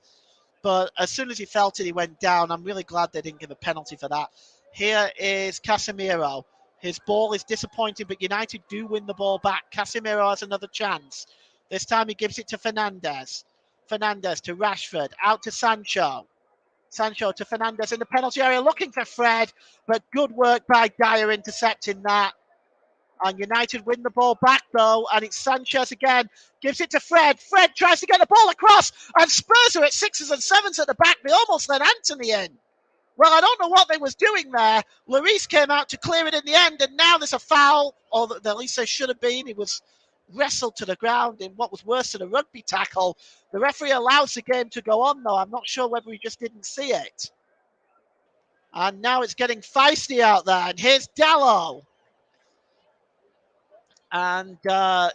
But as soon as he felt it, he went down. I'm really glad they didn't give a penalty for that. Here is Casemiro. His ball is disappointing, but United do win the ball back. Casemiro has another chance. This time he gives it to Fernandes. Fernandes to Rashford. Out to Sancho. Sancho to Fernandes in the penalty area, looking for Fred, but good work by Dyer intercepting that. And United win the ball back, though, and it's Sanchez again. Gives it to Fred. Fred tries to get the ball across, and Spurs are at 6s and 7s at the back. They almost let Antony in. Well, I don't know what they was doing there. Lloris came out to clear it in the end, and now there's a foul, or at least there should have been. He was wrestled to the ground in what was worse than a rugby tackle. The referee allows the game to go on, though. I'm not sure whether he just didn't see it. And now it's getting feisty out there, and here's Dalot. And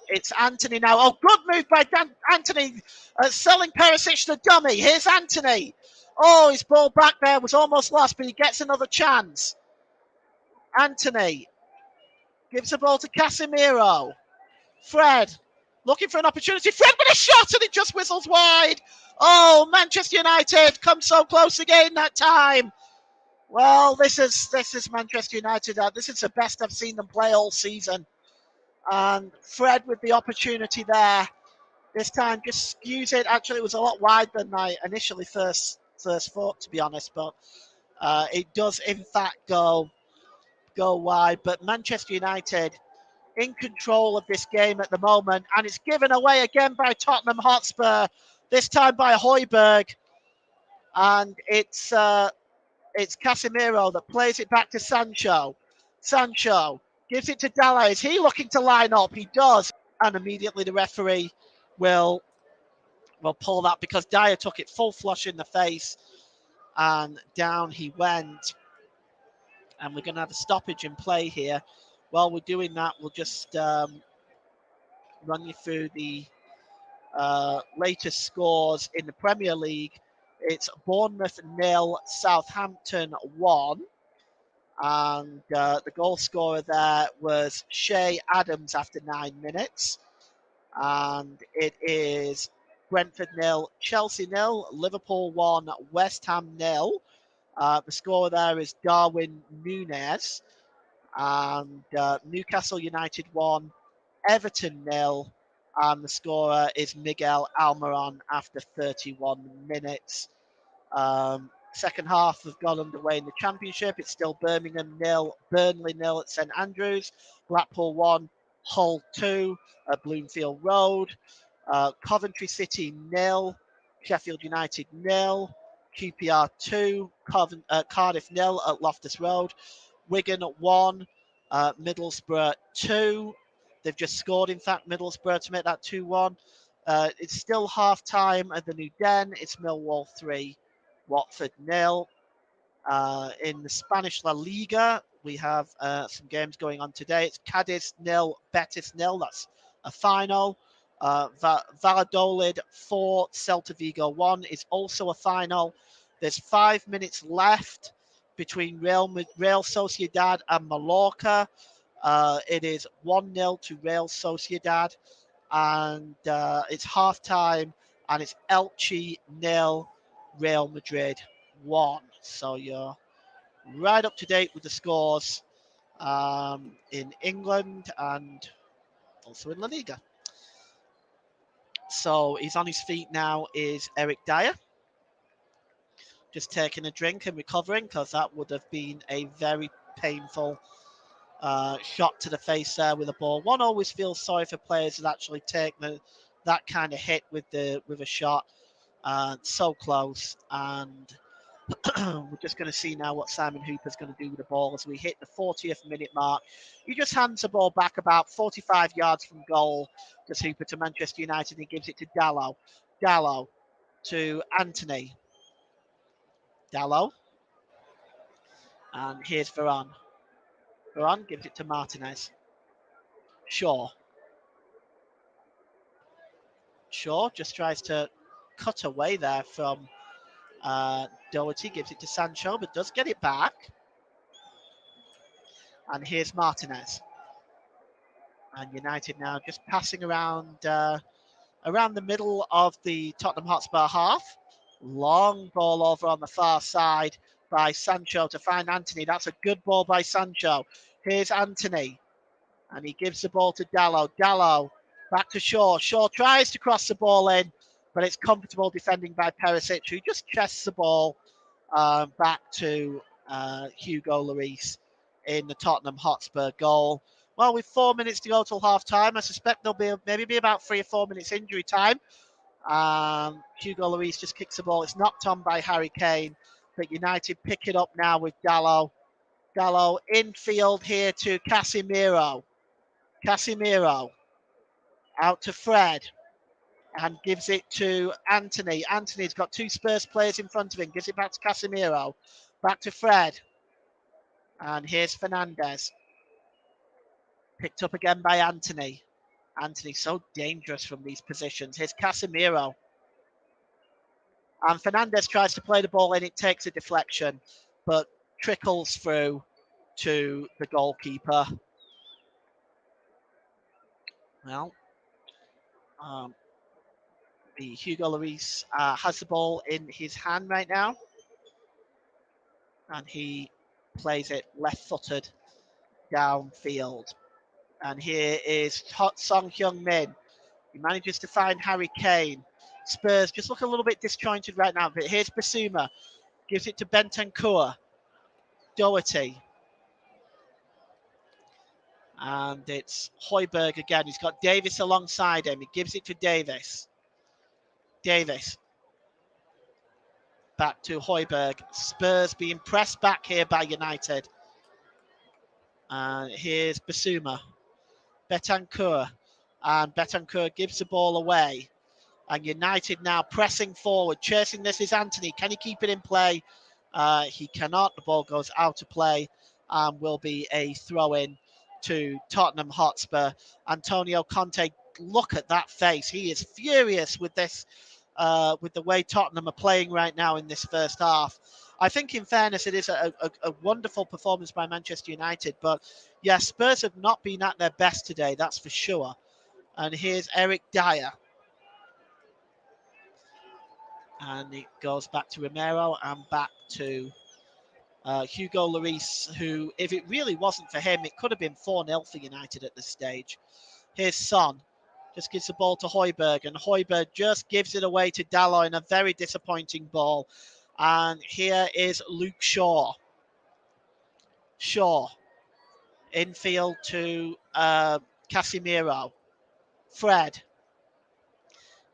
it's Antony now. Oh, good move by Antony, selling Perisic the dummy. Here's Antony. Oh, his ball back there was almost lost, but he gets another chance. Antony gives the ball to Casemiro. Fred looking for an opportunity. Fred with a shot, and it just whistles wide. Oh, Manchester United come so close again that time. Well, this is Manchester United. This is the best I've seen them play all season. And Fred with the opportunity there. This time just skews it. Actually, it was a lot wider than I initially first thought, to be honest. But it does, in fact, go wide. But Manchester United in control of this game at the moment. And it's given away again by Tottenham Hotspur. This time by Højbjerg. And it's Casemiro that plays it back to Sancho. Sancho gives it to Dalot. Is he looking to line up? He does. And immediately the referee will pull that because Dyer took it full flush in the face. And down he went. And we're going to have a stoppage in play here. While we're doing that, we'll just run you through the latest scores in the Premier League. It's Bournemouth 0, Southampton 1. And the goal scorer there was Shea Adams after 9 minutes. And it is Brentford 0, Chelsea 0, Liverpool 1, West Ham 0. The scorer there is Darwin Núñez. And Newcastle United 1, Everton 0. And the scorer is Miguel Almiron after 31 minutes. Second half have got underway in the Championship. It's still Birmingham 0, Burnley 0 at St Andrews, Blackpool 1, Hull 2 at Bloomfield Road, Coventry City 0, Sheffield United 0, QPR 2, Cardiff 0 at Loftus Road, Wigan 1, Middlesbrough 2. They've just scored, in fact, Middlesbrough to make that 2-1. It's still half-time at the New Den. It's Millwall 3, Watford 0. In the Spanish La Liga, we have some games going on today. It's Cadiz 0, Betis 0. That's a final. Valladolid 4, Celta Vigo 1 is also a final. There's 5 minutes left between Real Sociedad and Mallorca. It is 1-0 to Real Sociedad, and it's half time, and it's Elche 0, Real Madrid 1. So you're right up to date with the scores in England and also in La Liga. So he's on his feet now is Eric Dyer, just taking a drink and recovering, because that would have been a very painful shot to the face there with a ball. One always feels sorry for players that actually take that kind of hit with a shot. So close, and we're just going to see now what Simon Hooper's going to do with the ball as we hit the 40th minute mark. He just hands the ball back about 45 yards from goal, just Hooper to Manchester United, and he gives it to Dalot. Dalot to Anthony. Dalot. And here's Varane. Varane gives it to Martinez. Shaw. Shaw just tries to cut away there from Doherty, gives it to Sancho, but does get it back. And here's Martinez. And United now just passing around the middle of the Tottenham Hotspur half. Long ball over on the far side by Sancho to find Anthony. That's a good ball by Sancho. Here's Anthony. And he gives the ball to Dalot. Dalot back to Shaw. Shaw tries to cross the ball in, but it's comfortable defending by Perisic, who just chests the ball back to Hugo Lloris in the Tottenham Hotspur goal. Well, with 4 minutes to go till half time, I suspect there'll be about 3 or 4 minutes injury time. Hugo Lloris just kicks the ball. It's knocked on by Harry Kane, but United pick it up now with Dalot. Dalot infield here to Casemiro. Casemiro out to Fred and gives it to Anthony. Anthony's got 2 Spurs players in front of him. Gives it back to Casemiro. Back to Fred. And here's Fernandez. Picked up again by Anthony. Anthony so dangerous from these positions. Here's Casemiro. And Fernandez tries to play the ball in. It takes a deflection, but trickles through to the goalkeeper. Well, the Hugo Lloris has the ball in his hand right now, and he plays it left-footed downfield. And here is Son Heung-min. He manages to find Harry Kane. Spurs just look a little bit disjointed right now, but here's Basuma. Gives it to Bentancur. Doherty. And it's Højbjerg again. He's got Davis alongside him. He gives it to Davis. Davis. Back to Højbjerg. Spurs being pressed back here by United. And here's Basuma. Bentancur. And Bentancur gives the ball away. And United now pressing forward. Chasing this is Anthony. Can he keep it in play? He cannot. The ball goes out of play and will be a throw-in to Tottenham Hotspur. Antonio Conte, look at that face. He is furious with this, with the way Tottenham are playing right now in this first half. I think, in fairness, it is a wonderful performance by Manchester United. But, yeah, Spurs have not been at their best today, that's for sure. And here's Eric Dyer. And it goes back to Romero and back to Hugo Lloris, who, if it really wasn't for him, it could have been 4-0 for United at this stage. Here's Son. Just gives the ball to Højbjerg, and Højbjerg just gives it away to Dalot in a very disappointing ball. And here is Luke Shaw. Shaw. Infield to Casemiro. Fred.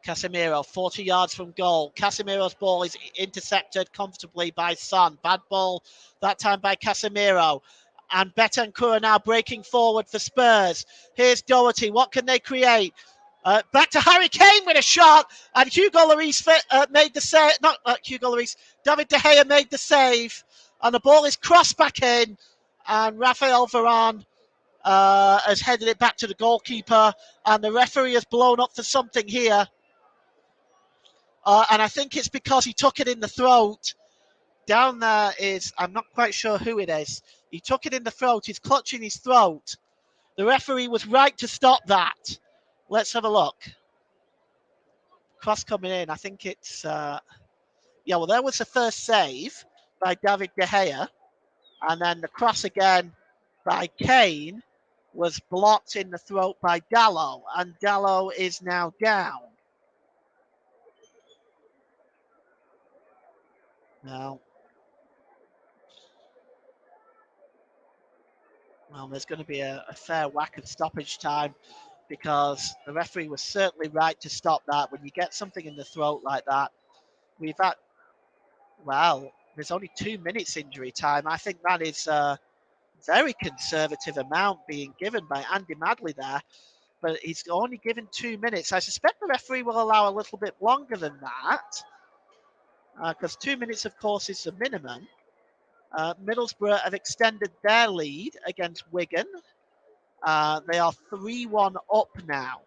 Casemiro, 40 yards from goal. Casemiro's ball is intercepted comfortably by Son. Bad ball that time by Casemiro. And Bentancur now breaking forward for Spurs. Here's Doherty. What can they create? Back to Harry Kane with a shot. And Hugo Lloris made the save. Not Hugo Lloris. David De Gea made the save. And the ball is crossed back in. And Rafael Varane has headed it back to the goalkeeper. And the referee has blown up for something here. And I think it's because he took it in the throat. Down there is, I'm not quite sure who it is. He took it in the throat. He's clutching his throat. The referee was right to stop that. Let's have a look. Cross coming in. I think it's well, there was the first save by David De Gea, and then the cross again by Kane was blocked in the throat by Dalot, and Dalot is now down. Now, well, there's going to be a fair whack of stoppage time because the referee was certainly right to stop that. When you get something in the throat like that, we've had, well, there's only 2 minutes injury time. I think that is a very conservative amount being given by Andy Madley there, but he's only given 2 minutes. I suspect the referee will allow a little bit longer than that because 2 minutes, of course, is the minimum. Middlesbrough have extended their lead against Wigan. They are 3-1 up now.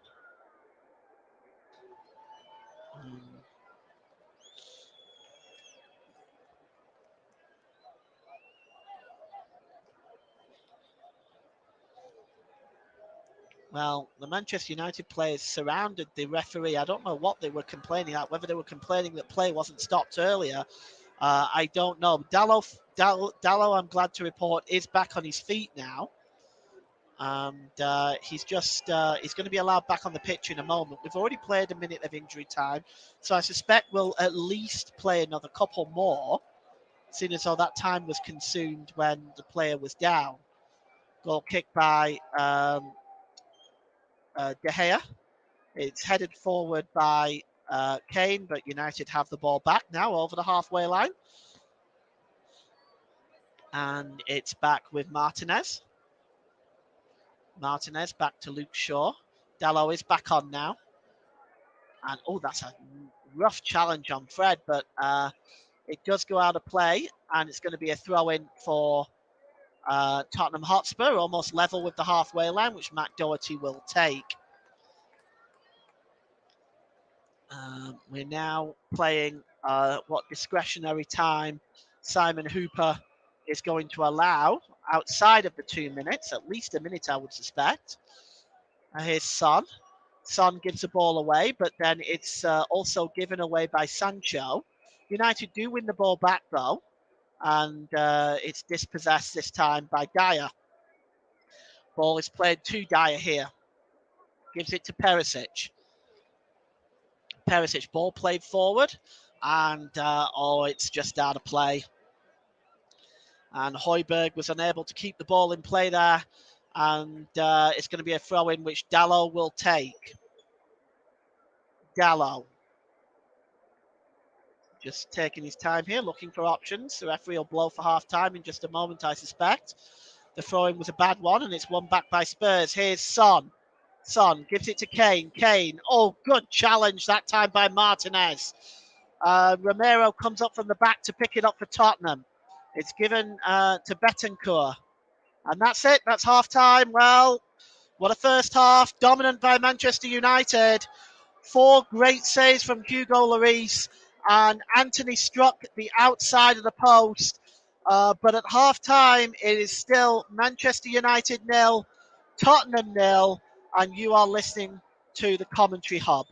Well, the Manchester United players surrounded the referee. I don't know what they were complaining at, whether they were complaining that play wasn't stopped earlier. I don't know. Dalot, I'm glad to report, is back on his feet now. And he's going to be allowed back on the pitch in a moment. We've already played a minute of injury time, so I suspect we'll at least play another couple more, seeing as though that time was consumed when the player was down. Goal kick by De Gea. It's headed forward by Kane, but United have the ball back now over the halfway line. And it's back with Martinez. Martinez back to Luke Shaw. Dalot is back on now. And, that's a rough challenge on Fred, but it does go out of play, and it's going to be a throw-in for Tottenham Hotspur, almost level with the halfway line, which Matt Doherty will take. We're now playing what discretionary time Simon Hooper is going to allow outside of the 2 minutes, at least a minute, I would suspect. Here's Son. Son gives the ball away, but then it's also given away by Sancho. United do win the ball back, though, and it's dispossessed this time by Dyer. Ball is played to Dyer here. Gives it to Perisic. Perisic, ball played forward, and it's just out of play. And Højbjerg was unable to keep the ball in play there, and it's going to be a throw-in which Dalot will take. Dalot just taking his time here, looking for options. The referee will blow for half-time in just a moment, I suspect. The throw-in was a bad one, and it's won back by Spurs. Here's Son. Son gives it to Kane. Kane, good challenge that time by Martinez. Romero comes up from the back to pick it up for Tottenham. It's given to Betancourt. And that's it. That's half-time. Well, what a first half. Dominant by Manchester United. 4 great saves from Hugo Lloris. And Anthony struck the outside of the post. But at half-time, it is still Manchester United 0, Tottenham 0. And you are listening to the Commentary Hub.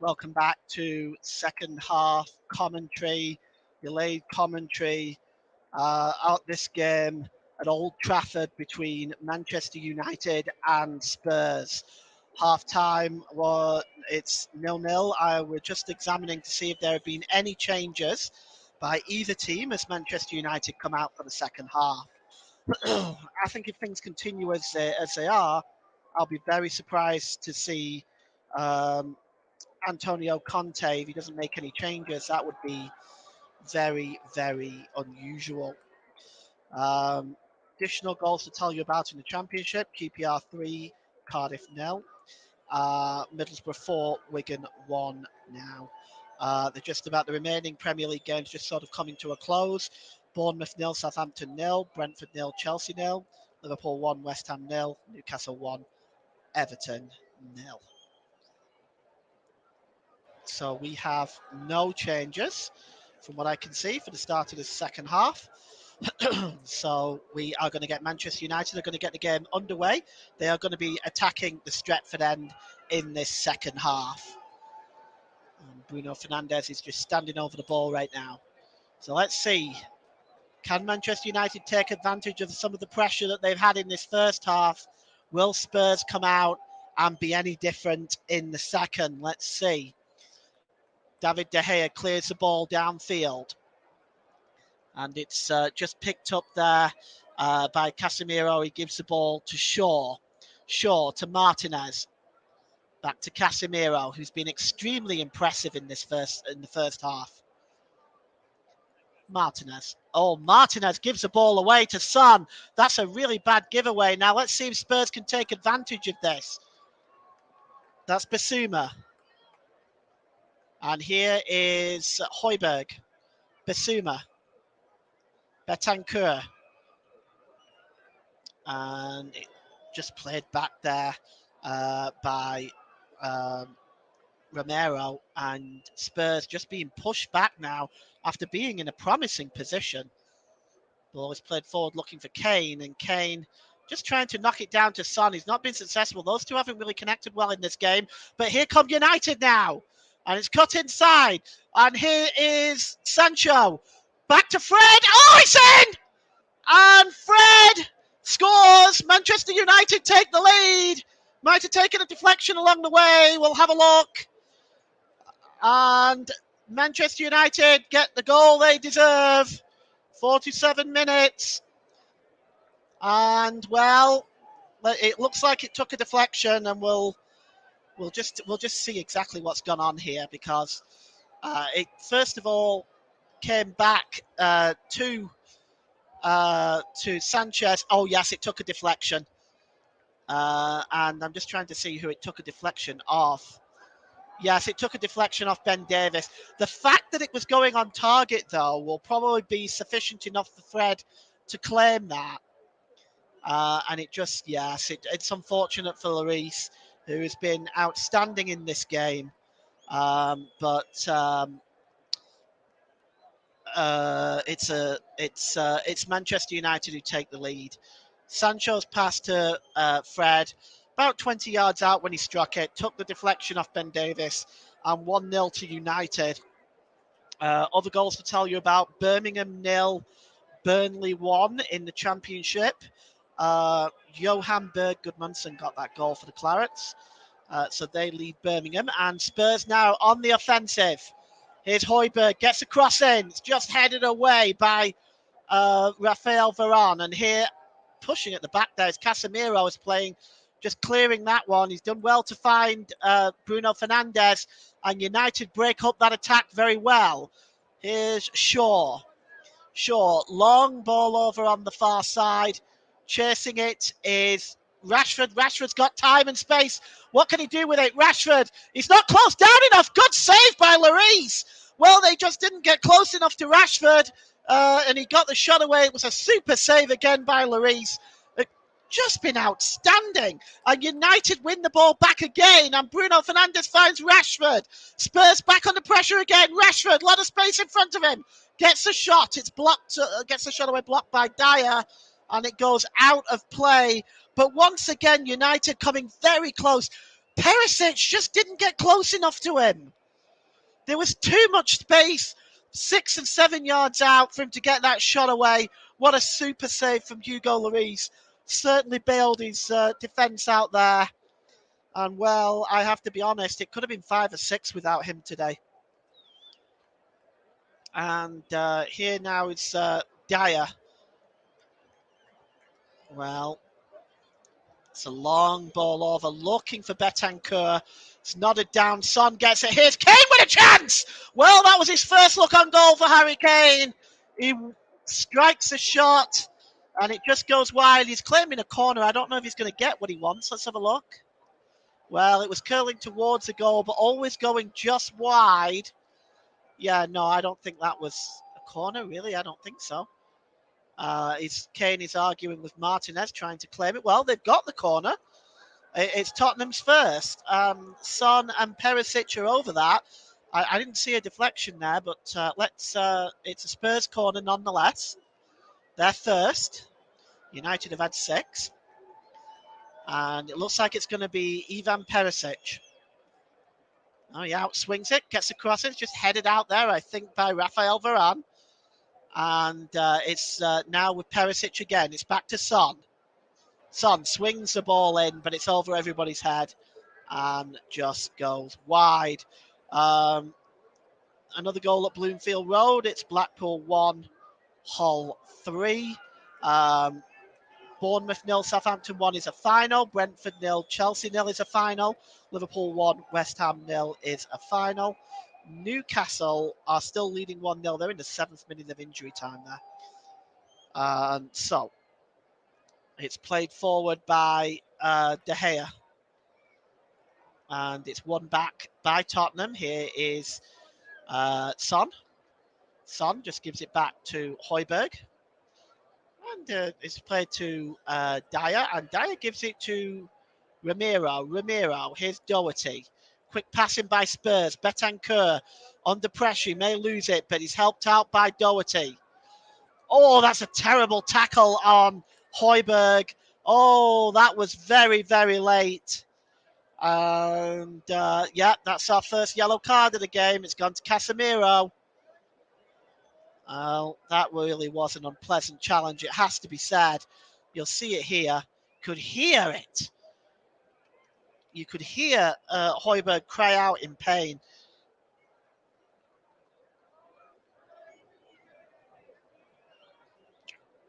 Welcome back to second half commentary, delayed commentary out this game at Old Trafford between Manchester United and Spurs. Half time, it's 0-0. We're just examining to see if there have been any changes by either team as Manchester United come out for the second half. I think if things continue as they are, I'll be very surprised to see um, Antonio Conte, if he doesn't make any changes. That would be very, very unusual. Um, Additional goals to tell you about in the Championship: QPR 3, Cardiff 0, Middlesbrough 4, Wigan 1 now. They're just about the remaining Premier League games just sort of coming to a close. Bournemouth 0, Southampton 0, Brentford 0, Chelsea 0, Liverpool 1, West Ham 0, Newcastle 1, Everton 0. So we have no changes from what I can see for the start of the second half. So we are going to get Manchester United are going to get the game underway. They are going to be attacking the Stretford end in this second half. And Bruno Fernandes is just standing over the ball right now. So let's see. Can Manchester United take advantage of some of the pressure that they've had in this first half? Will Spurs come out and be any different in the second? Let's see. David De Gea clears the ball downfield. And it's just picked up there by Casemiro. He gives the ball to Shaw. Shaw to Martinez. Back to Casemiro, who's been extremely impressive in the first half. Martinez. Oh, Martinez gives the ball away to Son. That's a really bad giveaway. Now let's see if Spurs can take advantage of this. That's Basuma. And here is Højbjerg. Basuma. Betancourt. And it just played back there by Romero, and Spurs just being pushed back now after being in a promising position. Ball is played forward looking for Kane, and Kane just trying to knock it down to Son. He's not been successful. Those two haven't really connected well in this game, but here come United now, and it's cut inside, and here is Sancho. Back to Fred. Oh, it's in! And Fred scores. Manchester United take the lead. Might have taken a deflection along the way. We'll have a look. And Manchester United get the goal they deserve. 47 minutes. And well, it looks like it took a deflection, and we'll just see exactly what's gone on here, because it first of all came back to Sanchez. Oh yes, it took a deflection, and I'm just trying to see who it took a deflection off. Yes, it took a deflection off Ben Davies. The fact that it was going on target, though, will probably be sufficient enough for Fred to claim that. And it just, yes, it's unfortunate for Lloris, who has been outstanding in this game. But it's Manchester United who take the lead. Sancho's pass to Fred, about 20 yards out when he struck it, took the deflection off Ben Davies, and 1-0 to United. Other goals to tell you about: Birmingham 0, Burnley 1 in the Championship. Johan Berg Gudmundsson got that goal for the Clarets. So they lead Birmingham, and Spurs now on the offensive. Here's Højbjerg, gets a cross in. It's just headed away by Rafael Varane. And here, pushing at the back there, is Casemiro is playing, just clearing that one. He's done well to find Bruno Fernandes, and United break up that attack very well. Here's Shaw. Shaw, long ball over on the far side. Chasing it is Rashford. Rashford's got time and space. What can he do with it? Rashford, he's not close down enough. Good save by Lloris. Well, they just didn't get close enough to Rashford, and he got the shot away. It was a super save again by Lloris. Just been outstanding. And United win the ball back again, and Bruno Fernandes finds Rashford. Spurs back under pressure again. Rashford, a lot of space in front of him. Gets a shot. It's blocked. Gets the shot away, blocked by Dyer, and it goes out of play. But once again, United coming very close. Perisic just didn't get close enough to him. There was too much space, 6 and 7 yards out for him to get that shot away. What a super save from Hugo Lloris. Certainly bailed his defence out there. And, well, I have to be honest, it could have been 5 or 6 without him today. And here now is Dyer. Well, it's a long ball over, looking for Betancourt. It's nodded down. Son gets it. Here's Kane with a chance. Well, that was his first look on goal for Harry Kane. He strikes a shot, and it just goes wide. He's claiming a corner. I don't know if he's going to get what he wants. Let's have a look. Well, it was curling towards the goal, but always going just wide. Yeah, no, I don't think that was a corner, really. I don't think so. Kane is arguing with Martinez, trying to claim it. Well, they've got the corner. It's Tottenham's first. Son and Perisic are over that. I didn't see a deflection there, but it's a Spurs corner nonetheless. They're first. United have had 6. And it looks like it's going to be Ivan Perisic. Oh, he outswings it, gets across it, just headed out there, I think, by Rafael Varane. And it's now with Perisic again. It's back to Son. Son swings the ball in, but it's over everybody's head and just goes wide. Another goal at Bloomfield Road. It's Blackpool 1, Hull 3. Bournemouth 0, Southampton 1 is a final. Brentford 0, Chelsea 0 is a final. Liverpool 1, West Ham 0 is a final. Newcastle are still leading 1-0. They're in the 7th minute of injury time there. So it's played forward by De Gea. And it's won back by Tottenham. Here is Son. Son just gives it back to Højbjerg. And it's played to Dyer. And Dyer gives it to Ramiro. Here's Doherty. Quick passing by Spurs. Betancourt under pressure. He may lose it, but he's helped out by Doherty. Oh, that's a terrible tackle on Højbjerg. Oh, that was very, very late. And that's our first yellow card of the game. It's gone to Casemiro. That really was an unpleasant challenge. It has to be said. You'll see it here. Could hear it. You could hear Højbjerg cry out in pain.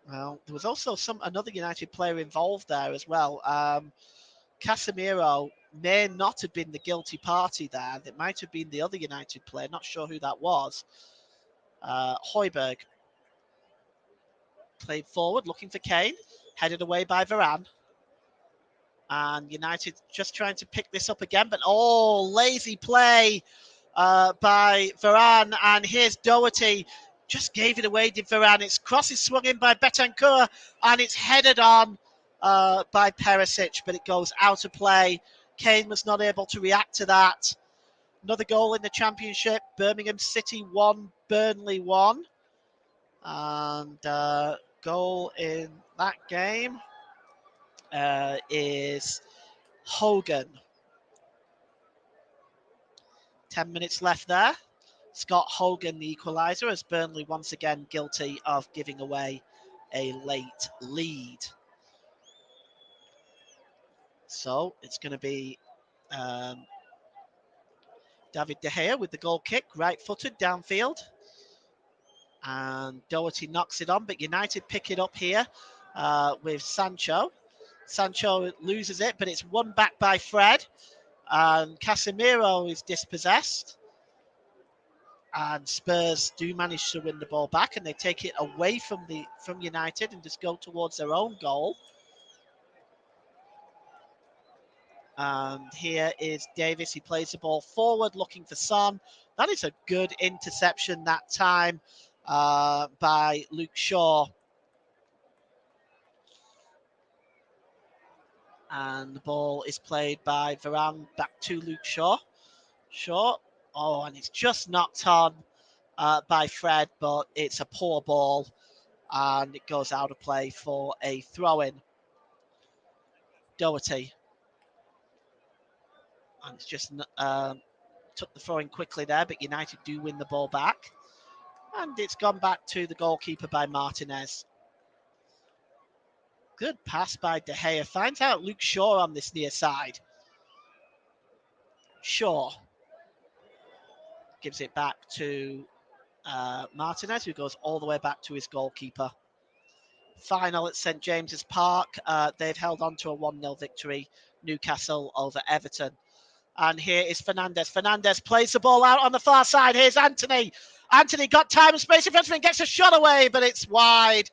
Well, there was also another United player involved there as well. Casemiro may not have been the guilty party there. It might have been the other United player. Not sure who that was. Højbjerg played forward, looking for Kane. Headed away by Varane. And United just trying to pick this up again. But, lazy play by Varane. And here's Doherty. Just gave it away, did Varane. Its cross is swung in by Betancourt. And it's headed on by Perisic. But it goes out of play. Kane was not able to react to that. Another goal in the Championship. Birmingham City 1, Burnley 1. And goal in that game is Hogan. 10 minutes left there. Scott Hogan, the equaliser, as Burnley once again guilty of giving away a late lead. So it's going to be David De Gea with the goal kick, right-footed downfield. And Doherty knocks it on, but United pick it up here with Sancho. Sancho loses it, but it's won back by Fred. And Casemiro is dispossessed. And Spurs do manage to win the ball back, and they take it away from United and just go towards their own goal. And here is Davis. He plays the ball forward, looking for Son. That is a good interception that time by Luke Shaw. And the ball is played by Varane back to Luke Shaw. And it's just knocked on by Fred, but it's a poor ball. And it goes out of play for a throw-in. Doherty. And it's just took the throw in quickly there, but United do win the ball back. And it's gone back to the goalkeeper by Martinez. Good pass by De Gea. Finds out Luke Shaw on this near side. Shaw gives it back to Martinez, who goes all the way back to his goalkeeper. Final at St James's Park. They've held on to a 1-0 victory, Newcastle over Everton. And here is Fernandez. Fernandez plays the ball out on the far side. Here's Anthony. Anthony got time and space in front of him, gets a shot away, but it's wide.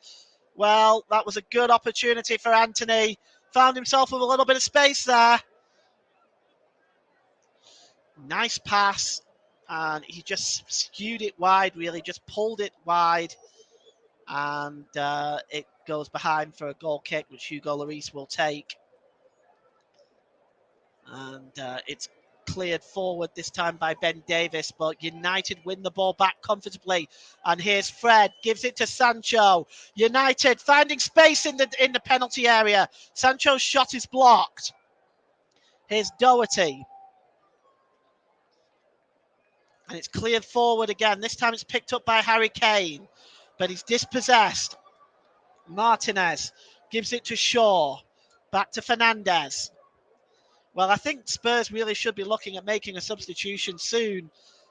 Well, that was a good opportunity for Anthony. Found himself with a little bit of space there. Nice pass. And he just skewed it wide, really, just pulled it wide. And it goes behind for a goal kick, which Hugo Lloris will take. And it's cleared forward this time by Ben Davies, but United win the ball back comfortably. And here's Fred, gives it to Sancho. United finding space in the penalty area. Sancho's shot is blocked. Here's Doherty. And it's cleared forward again. This time it's picked up by Harry Kane, but he's dispossessed. Martinez gives it to Shaw. Back to Fernandez. Well, I think Spurs really should be looking at making a substitution soon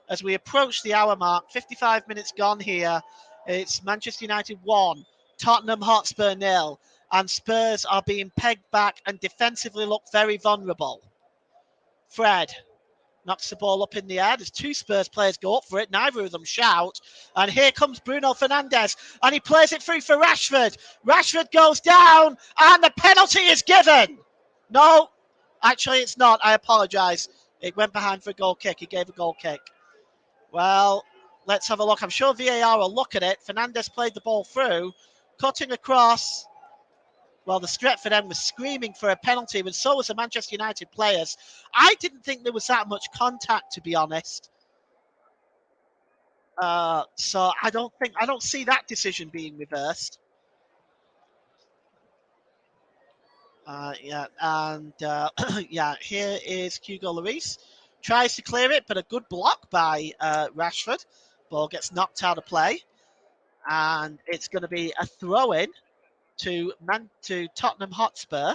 as we approach the hour mark. 55 minutes gone here. It's Manchester United 1, Tottenham Hotspur 0, and Spurs are being pegged back and defensively look very vulnerable. Fred knocks the ball up in the air. There's two Spurs players go up for it. Neither of them shout. And here comes Bruno Fernandes. And he plays it through for Rashford. Rashford goes down. And the penalty is given. No, actually it's not. I apologise. It went behind for a goal kick. He gave a goal kick. Well, let's have a look. I'm sure VAR will look at it. Fernandes played the ball through. Cutting across. Well, the Stretford end was screaming for a penalty, but so was the Manchester United players. I didn't think there was that much contact, to be honest. So I don't see that decision being reversed. Yeah, here is Hugo Lloris. Tries to clear it, but a good block by Rashford. Ball gets knocked out of play, and it's going to be a throw-in to Tottenham Hotspur.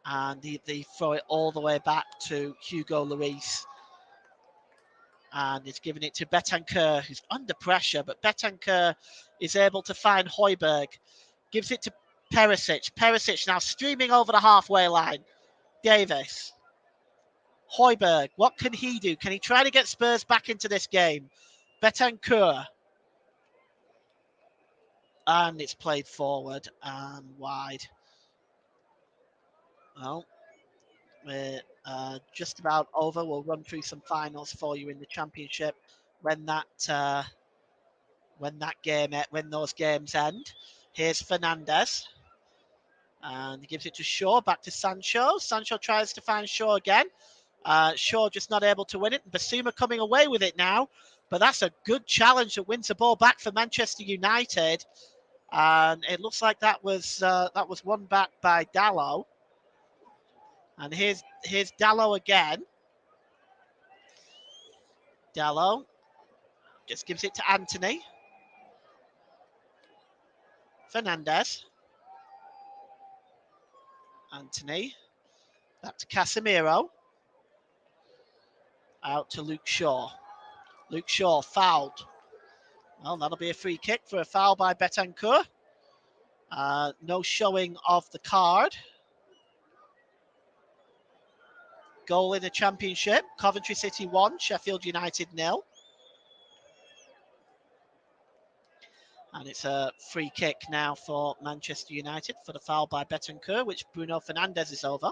And they throw it all the way back to Hugo Lloris. And it's giving it to Bentancur, who's under pressure, but Bentancur is able to find Højbjerg. Gives it to Perisic. Perisic now streaming over the halfway line. Davis. Højbjerg, what can he do? Can he try to get Spurs back into this game? Bentancur. And it's played forward and wide. Well, we're just about over. We'll run through some finals for you in the Championship when those games end. Here's Fernandez, and he gives it to Shaw. Back to Sancho. Sancho tries to find Shaw again. Shaw just not able to win it. Basuma coming away with it now, but that's a good challenge that wins the ball back for Manchester United. And it looks like that was won back by Dalot. And here's Dalot again. Dalot just gives it to Anthony. Fernandez. Anthony. Back to Casemiro. Out to Luke Shaw. Luke Shaw fouled. Well, that'll be a free kick for a foul by Bentancur. No showing of the card. Goal in the Championship. Coventry City 1, Sheffield United 0. And it's a free kick now for Manchester United for the foul by Bentancur, which Bruno Fernandes is over.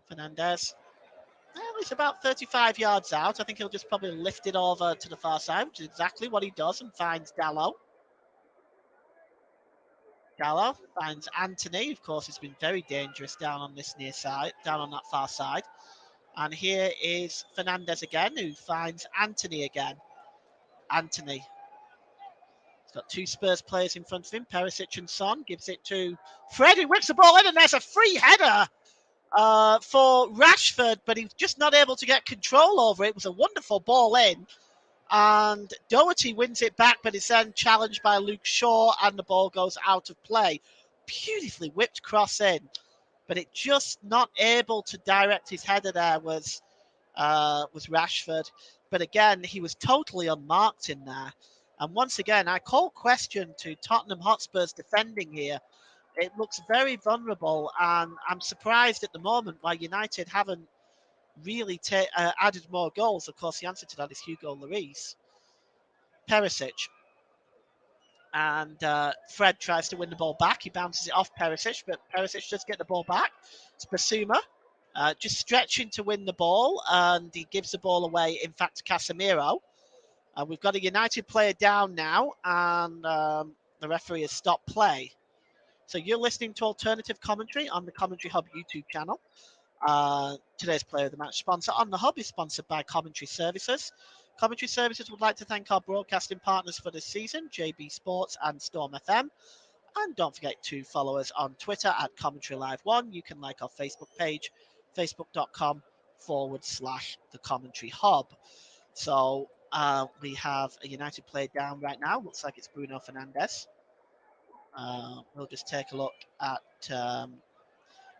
Fernandes, well, he's about 35 yards out. I think he'll just probably lift it over to the far side, which is exactly what he does, and finds Dalot. Dalot finds Anthony. Of course, it's been very dangerous down on this near side, down on that far side. And here is Fernandes again, who finds Anthony again. Anthony. He's got two Spurs players in front of him, Perisic and Son. Gives it to Fred, who whips the ball in, and there's a free header. for Rashford, but he's just not able to get control over it. It was a wonderful ball in, and Doherty wins it back, but is then challenged by Luke Shaw, and the ball goes out of play. Beautifully whipped cross in, but it just not able to direct his header there was Rashford. But again, he was totally unmarked in there. And once again, I call question to Tottenham Hotspur's defending here. It looks very vulnerable, and I'm surprised at the moment why United haven't really added more goals. Of course, the answer to that is Hugo Lloris. Perisic. And Fred tries to win the ball back. He bounces it off Perisic, but Perisic does get the ball back. It's Basuma. Just stretching to win the ball, and he gives the ball away, in fact, to Casemiro. We've got a United player down now, and the referee has stopped play. So you're listening to alternative commentary on the Commentary Hub YouTube channel. Today's Player of the Match sponsor on the Hub is sponsored by Commentary Services. Commentary Services would like to thank our broadcasting partners for this season, JB Sports and Storm FM. And don't forget to follow us on Twitter at Commentary Live 1. You can like our Facebook page, facebook.com/the Commentary Hub. So we have a United player down right now. Looks like it's Bruno Fernandes. We'll just take a look at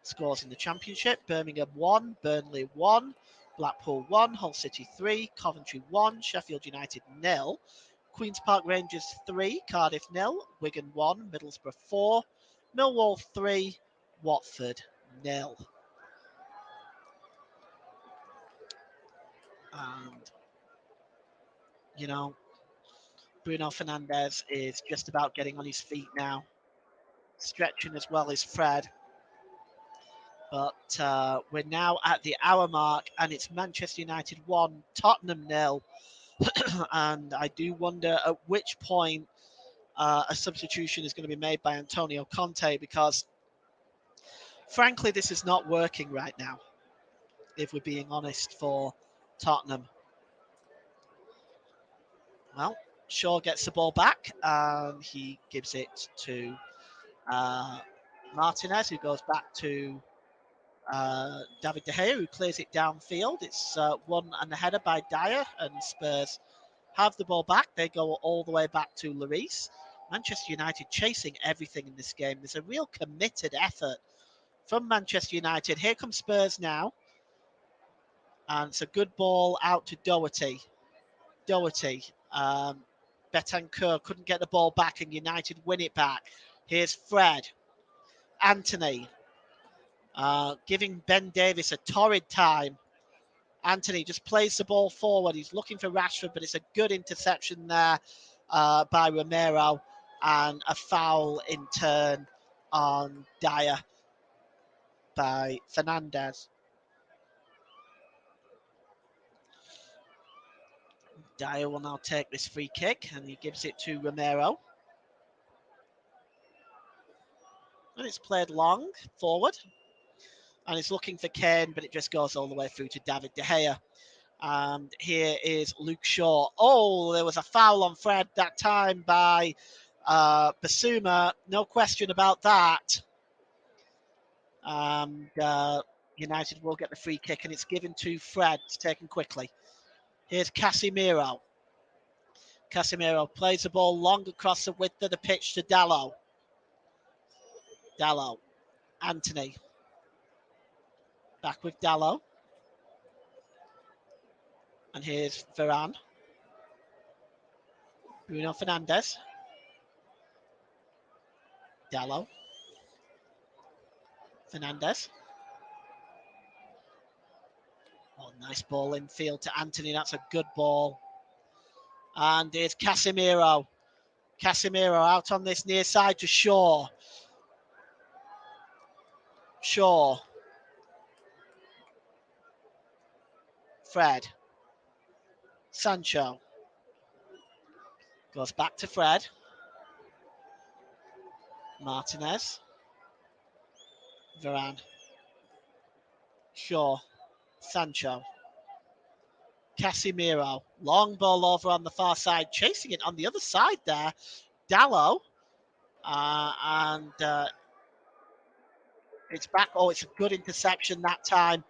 scores in the Championship. Birmingham 1, Burnley 1, Blackpool 1, Hull City 3, Coventry 1, Sheffield United 0, Queen's Park Rangers 3, Cardiff 0, Wigan 1, Middlesbrough 4, Millwall 3, Watford 0. And, you know, Bruno Fernandes is just about getting on his feet now, stretching as well as Fred. But we're now at the hour mark, and it's Manchester United 1, Tottenham 0. And I do wonder at which point a substitution is going to be made by Antonio Conte, because frankly, this is not working right now, if we're being honest, for Tottenham. Well, Shaw gets the ball back, and he gives it to Martinez, who goes back to David De Gea, who clears it downfield. It's won and the header by Dyer, and Spurs have the ball back. They go all the way back to Lloris. Manchester United chasing everything in this game. There's a real committed effort from Manchester United. Here comes Spurs now. And it's a good ball out to Doherty. Betancourt couldn't get the ball back, and United win it back. Here's Fred. Anthony. Giving Ben Davies a torrid time. Anthony just plays the ball forward. He's looking for Rashford, but it's a good interception there by Romero, and a foul in turn on Dyer by Fernandes. Dyer will now take this free kick, and he gives it to Romero. And it's played long forward. And it's looking for Kane, but it just goes all the way through to David De Gea. And here is Luke Shaw. Oh, there was a foul on Fred that time by Basuma. No question about that. And United will get the free kick, and it's given to Fred. It's taken quickly. Here's Casemiro. Casemiro plays the ball long across the width of the pitch to Dalot. Dalot. Anthony. Back with Dalot. And here's Varane. Bruno Fernandes. Dalot. Fernandes. Oh, nice ball infield to Anthony. That's a good ball. And here's Casemiro. Casemiro out on this near side to Shaw. Shaw. Fred. Sancho. Goes back to Fred. Martinez. Varane. Shaw. Sancho. Casemiro. Long ball over on the far side. Chasing it on the other side there. Dalot. It's back. Oh, it's a good interception that time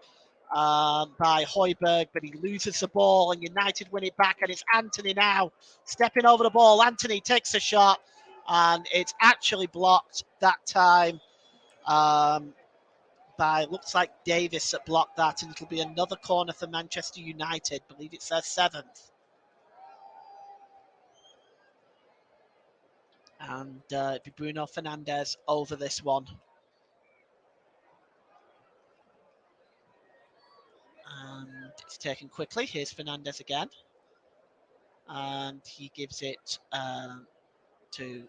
by Højbjerg, but he loses the ball and United win it back, and it's Anthony now stepping over the ball. Anthony takes a shot and it's actually blocked that time by, looks like Davis that blocked that, and it'll be another corner for Manchester United. I believe it's their 7th. And it'd be Bruno Fernandes over this one. And it's taken quickly. Here's Fernandes again. And he gives it to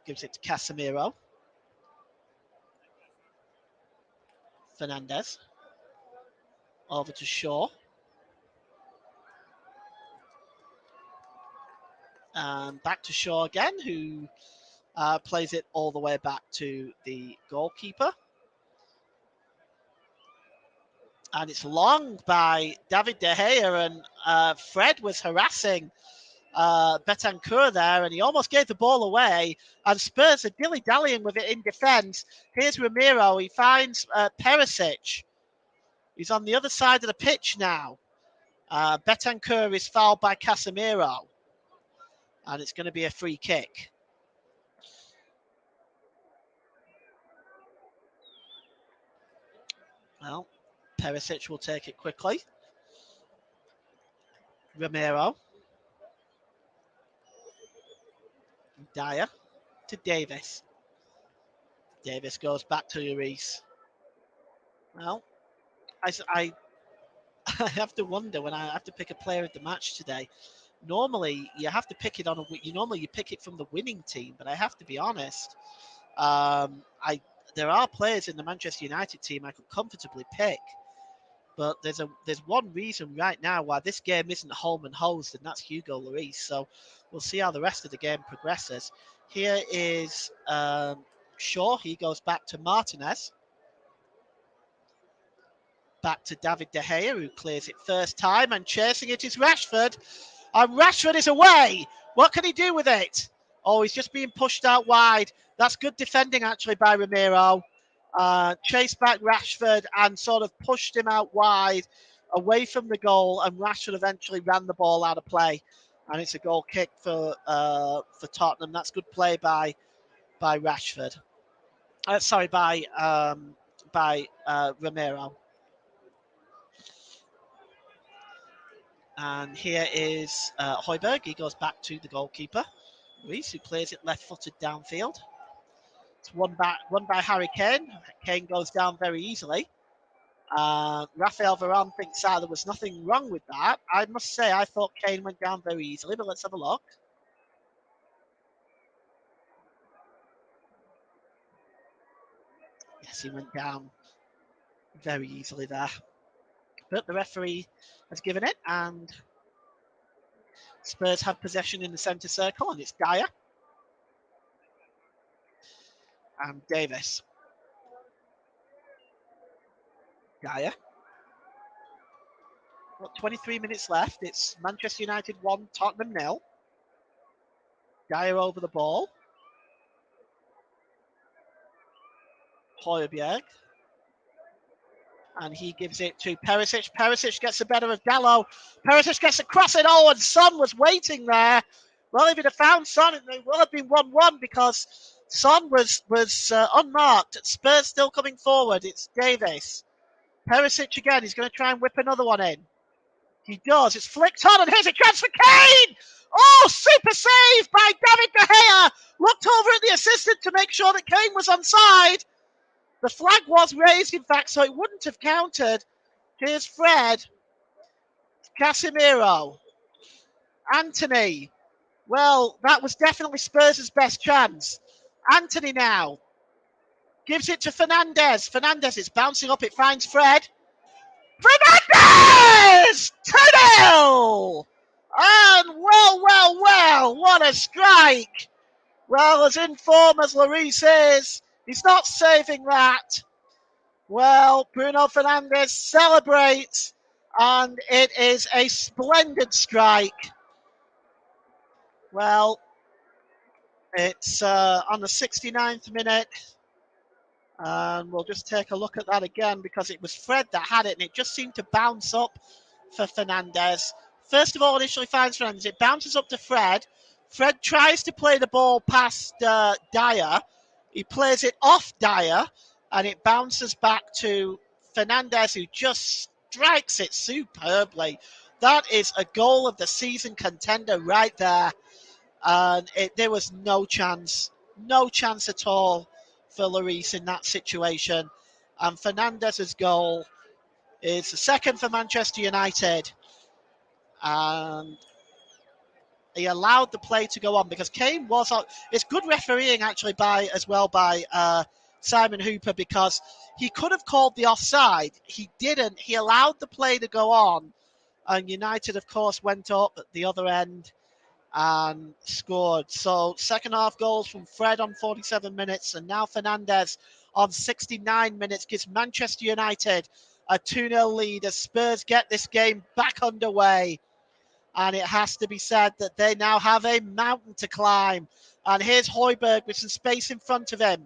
Casemiro. Fernandes over to Shaw. And back to Shaw again, who plays it all the way back to the goalkeeper. And it's long by David De Gea, and Fred was harassing Betancourt there, and he almost gave the ball away, and Spurs are dilly-dallying with it in defence. Here's Ramiro. He finds Perisic. He's on the other side of the pitch now. Betancourt is fouled by Casemiro, and it's going to be a free kick. Well, Perisic will take it quickly. Ramiro. Dyer to Davis. Davis goes back to Lloris. Well, I have to wonder when I have to pick a player of the match today. Normally, you have to pick it on you pick it from the winning team, but I have to be honest. There are players in the Manchester United team I could comfortably pick, but there's one reason right now why this game isn't home and hosed, and that's Hugo Lloris. So we'll see how the rest of the game progresses. Here is Shaw. He goes back to Martinez. Back to David De Gea, who clears it first time, and chasing it is Rashford. And Rashford is away. What can he do with it? Oh, he's just being pushed out wide. That's good defending, actually, by Ramiro. Chased back Rashford and sort of pushed him out wide, away from the goal, and Rashford eventually ran the ball out of play. And it's a goal kick for Tottenham. That's good play by Rashford. By Ramiro. And here is Højbjerg. He goes back to the goalkeeper, Reece, who plays it left-footed downfield. It's won by Harry Kane. Kane goes down very easily. Rafael Varane thinks there was nothing wrong with that. I must say, I thought Kane went down very easily, but let's have a look. Yes, he went down very easily there. But the referee has given it, and Spurs have possession in the centre circle, and it's Dyer and Davis. Dyer. Got 23 minutes left. It's Manchester United 1, Tottenham 0. Dyer over the ball. Højbjerg. And he gives it to Perisic. Perisic gets the better of Dalot. Perisic gets a cross it. Oh, and Son was waiting there. Well, if he'd have found Son, it would have been 1-1 because Son was unmarked. Spurs still coming forward. It's Davis. Perisic again. He's going to try and whip another one in. He does. It's flicked on, and here's a chance for Kane. Oh, super save by David De Gea. Looked over at the assistant to make sure that Kane was onside. The flag was raised, in fact, so it wouldn't have counted. Here's Fred. Casemiro. Anthony. Well, that was definitely Spurs' best chance. Anthony now. Gives it to Fernandes. Fernandes is bouncing up. It finds Fred. Fernandes! 2-0! And well, what a strike. Well, as in form as Lloris is, he's not saving that. Well, Bruno Fernandes celebrates, and it is a splendid strike. Well, it's on the 69th minute. And we'll just take a look at that again because it was Fred that had it and it just seemed to bounce up for Fernandez. First of all, initially finds Fernandez. It bounces up to Fred. Fred tries to play the ball past Dyer. He plays it off Dyer and it bounces back to Fernandez, who just strikes it superbly. That is a goal of the season contender right there. And there was no chance at all for Lloris in that situation. And Fernandez's goal is the second for Manchester United. And he allowed the play to go on because Kane was on. It's good refereeing actually by Simon Hooper, because he could have called the offside. He didn't. He allowed the play to go on. And United, of course, went up at the other end and scored. So second half goals from Fred on 47 minutes and now Fernandez on 69 minutes gives Manchester United a 2-0 lead as Spurs get this game back underway. And it has to be said that they now have a mountain to climb. And here's Højbjerg with some space in front of him.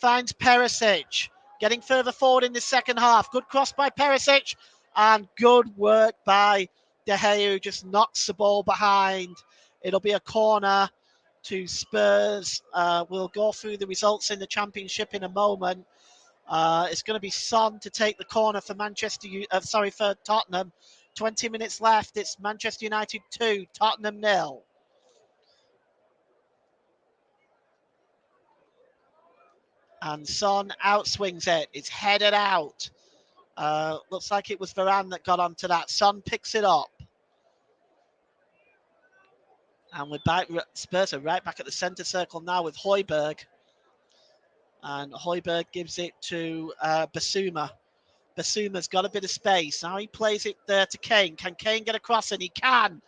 Finds Perisic, getting further forward in the second half. Good cross by Perisic and good work by De Gea, who just knocks the ball behind. It'll be a corner to Spurs. We'll go through the results in the Championship in a moment. It's going to be Son to take the corner for for Tottenham. 20 minutes left. It's Manchester United 2, Tottenham 0. And Son outswings it. It's headed out. Looks like it was Varane that got onto that. Son picks it up. And we're back. Spurs are right back at the centre circle now with Højbjerg. And Højbjerg gives it to Basuma. Basuma's got a bit of space. Now he plays it there to Kane. Can Kane get across? And he can.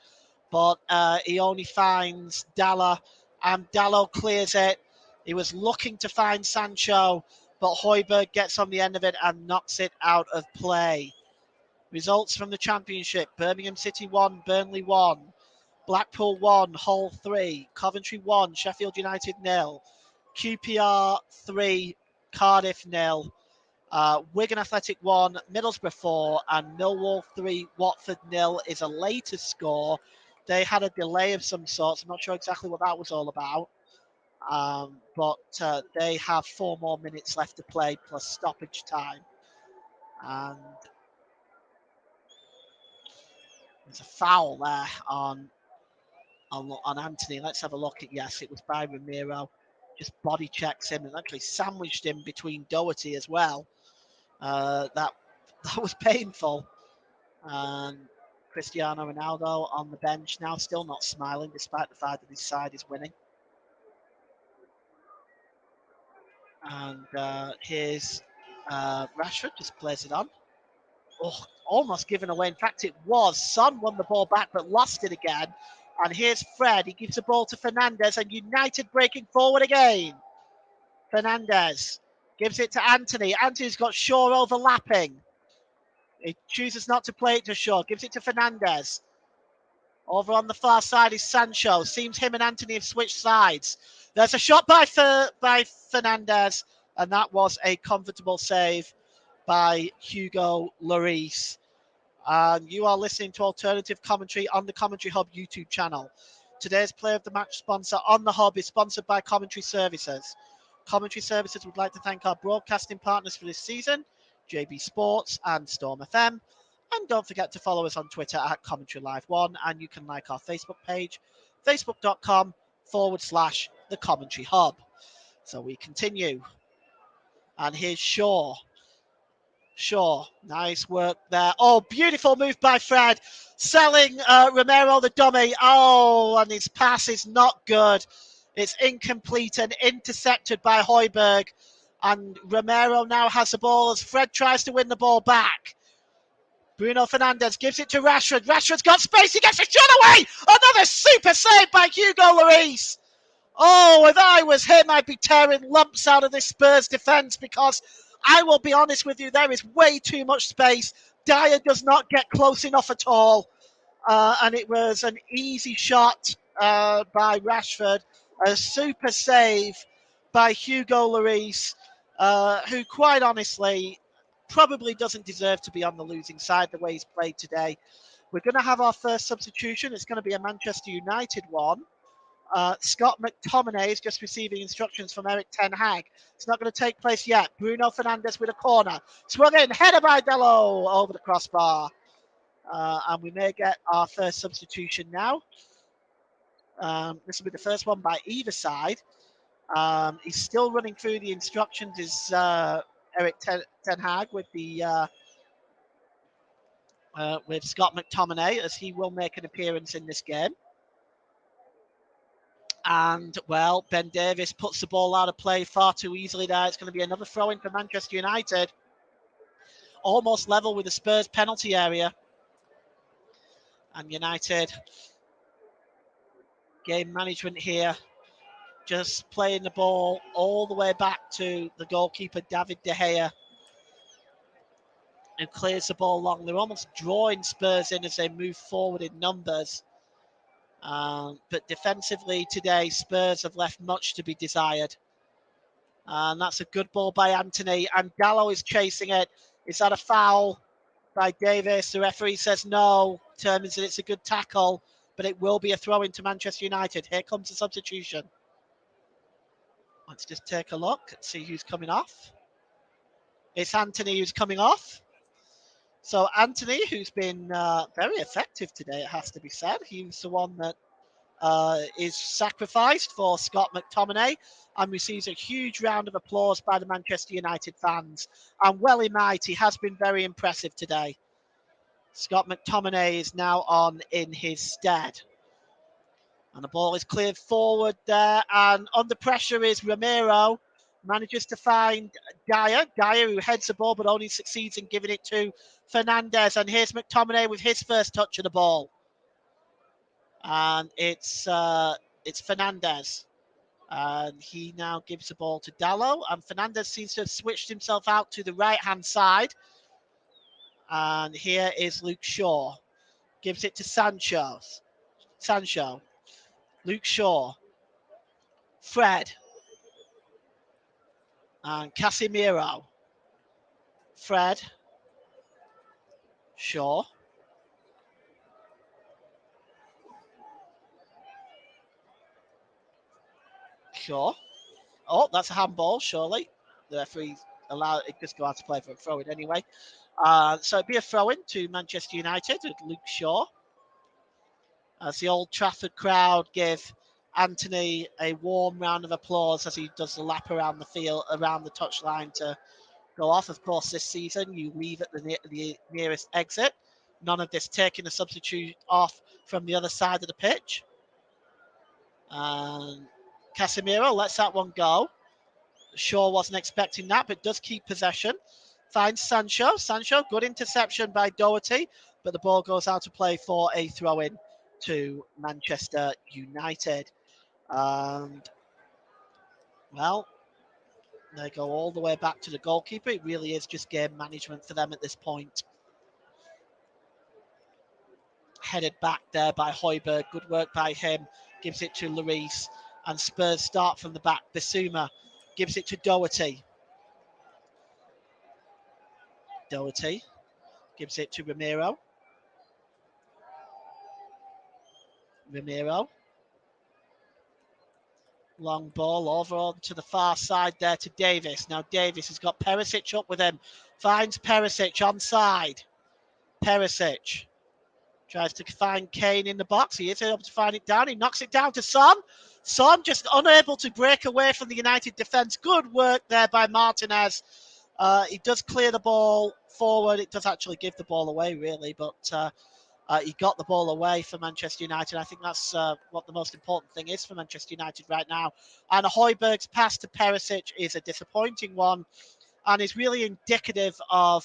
But he only finds Dalot. And Dalot clears it. He was looking to find Sancho, but Højbjerg gets on the end of it and knocks it out of play. Results from the Championship: Birmingham City 1, Burnley 1, Blackpool 1, Hull 3, Coventry 1, Sheffield United 0, QPR 3, Cardiff 0, Wigan Athletic 1, Middlesbrough 4, and Millwall 3, Watford 0 is a later score. They had a delay of some sorts. I'm not sure exactly what that was all about. But they have 4 more minutes left to play plus stoppage time. And there's a foul there on Anthony. Let's have a look. Yes, it was by Ramiro. Just body checks him and actually sandwiched him between Doherty as well. That was painful. And Cristiano Ronaldo on the bench now, still not smiling despite the fact that his side is winning. And here's Rashford, just plays it on. Oh, almost given away. In fact, it was. Son won the ball back but lost it again. And here's Fred. He gives the ball to Fernandez and United breaking forward again. Fernandez gives it to Anthony. Anthony's got Shaw overlapping. He chooses not to play it to Shaw. Gives it to Fernandez. Over on the far side is Sancho. Seems him and Anthony have switched sides. There's a shot by Fernandez, and that was a comfortable save by Hugo Lloris. You are listening to Alternative Commentary on the Commentary Hub YouTube channel. Today's Player of the Match sponsor on the Hub is sponsored by Commentary Services. Commentary Services would like to thank our broadcasting partners for this season, JB Sports and Storm FM. And don't forget to follow us on Twitter at Commentary Live 1. And you can like our Facebook page, facebook.com/The Commentary Hub. So we continue. And here's Shaw. Shaw, nice work there. Oh, beautiful move by Fred. Selling Romero the dummy. Oh, and his pass is not good. It's incomplete and intercepted by Højbjerg. And Romero now has the ball as Fred tries to win the ball back. Bruno Fernandes gives it to Rashford. Rashford's got space. He gets the shot away. Another super save by Hugo Lloris. Oh, if I was him, I'd be tearing lumps out of this Spurs defence because I will be honest with you, there is way too much space. Dyer does not get close enough at all. And it was an easy shot by Rashford. A super save by Hugo Lloris. who quite honestly probably doesn't deserve to be on the losing side the way he's played today. We're going to have our first substitution. It's going to be a Manchester United one. Scott McTominay is just receiving instructions from Eric Ten Hag. It's not going to take place yet. Bruno Fernandes with a corner. Swung in, header by Dello over the crossbar. And we may get our first substitution now. This will be the first one by either side. He's still running through the instructions, is Eric Ten Hag with Scott McTominay, as he will make an appearance in this game. And, well, Ben Davies puts the ball out of play far too easily there. It's going to be another throw-in for Manchester United. Almost level with the Spurs penalty area. And United, game management here, just playing the ball all the way back to the goalkeeper, David De Gea, who clears the ball long. They're almost drawing Spurs in as they move forward in numbers. But defensively today, Spurs have left much to be desired. And that's a good ball by Anthony. And Gallo is chasing it. Is that a foul by Davis? The referee says no, determines that it's a good tackle, but it will be a throw into Manchester United. Here comes the substitution. Let's just take a look and see who's coming off. It's Anthony who's coming off. So Anthony, who's been very effective today, it has to be said. He was the one that is sacrificed for Scott McTominay and receives a huge round of applause by the Manchester United fans. And well he might, he has been very impressive today. Scott McTominay is now on in his stead. And the ball is cleared forward there, and under pressure is Romero. Manages to find Dyer, who heads the ball but only succeeds in giving it to Fernandes. And here's McTominay with his first touch of the ball. And it's Fernandes. And he now gives the ball to Dalot. And Fernandes seems to have switched himself out to the right-hand side. And here is Luke Shaw. Gives it to Sancho. Luke Shaw. Fred. And Casemiro. Fred. Shaw. Oh, that's a handball, surely. The referee allowed it just go out to play for a throw-in anyway. So it'd be a throw-in to Manchester United with Luke Shaw. As the Old Trafford crowd give Anthony a warm round of applause as he does the lap around the field, around the touchline to go off. Of course, this season you leave at the nearest exit. None of this taking a substitute off from the other side of the pitch. And Casemiro lets that one go. Shaw wasn't expecting that, but does keep possession. Finds Sancho. Good interception by Doherty, but the ball goes out to play for a throw-in to Manchester United. And, well, they go all the way back to the goalkeeper. It really is just game management for them at this point. Headed back there by Højbjerg. Good work by him. Gives it to Lloris. And Spurs start from the back. Bissouma gives it to Doherty. Doherty gives it to Romero. Long ball over on to the far side there to Davis. Now Davis has got Perisic up with him. Finds Perisic onside. Perisic tries to find Kane in the box. He is able to find it down. He knocks it down to Son. Son just unable to break away from the United defence. Good work there by Martinez. He does clear the ball forward. It does actually give the ball away, really, but he got the ball away for Manchester United. I think that's what the most important thing is for Manchester United right now. And Højbjerg's pass to Perisic is a disappointing one and is really indicative of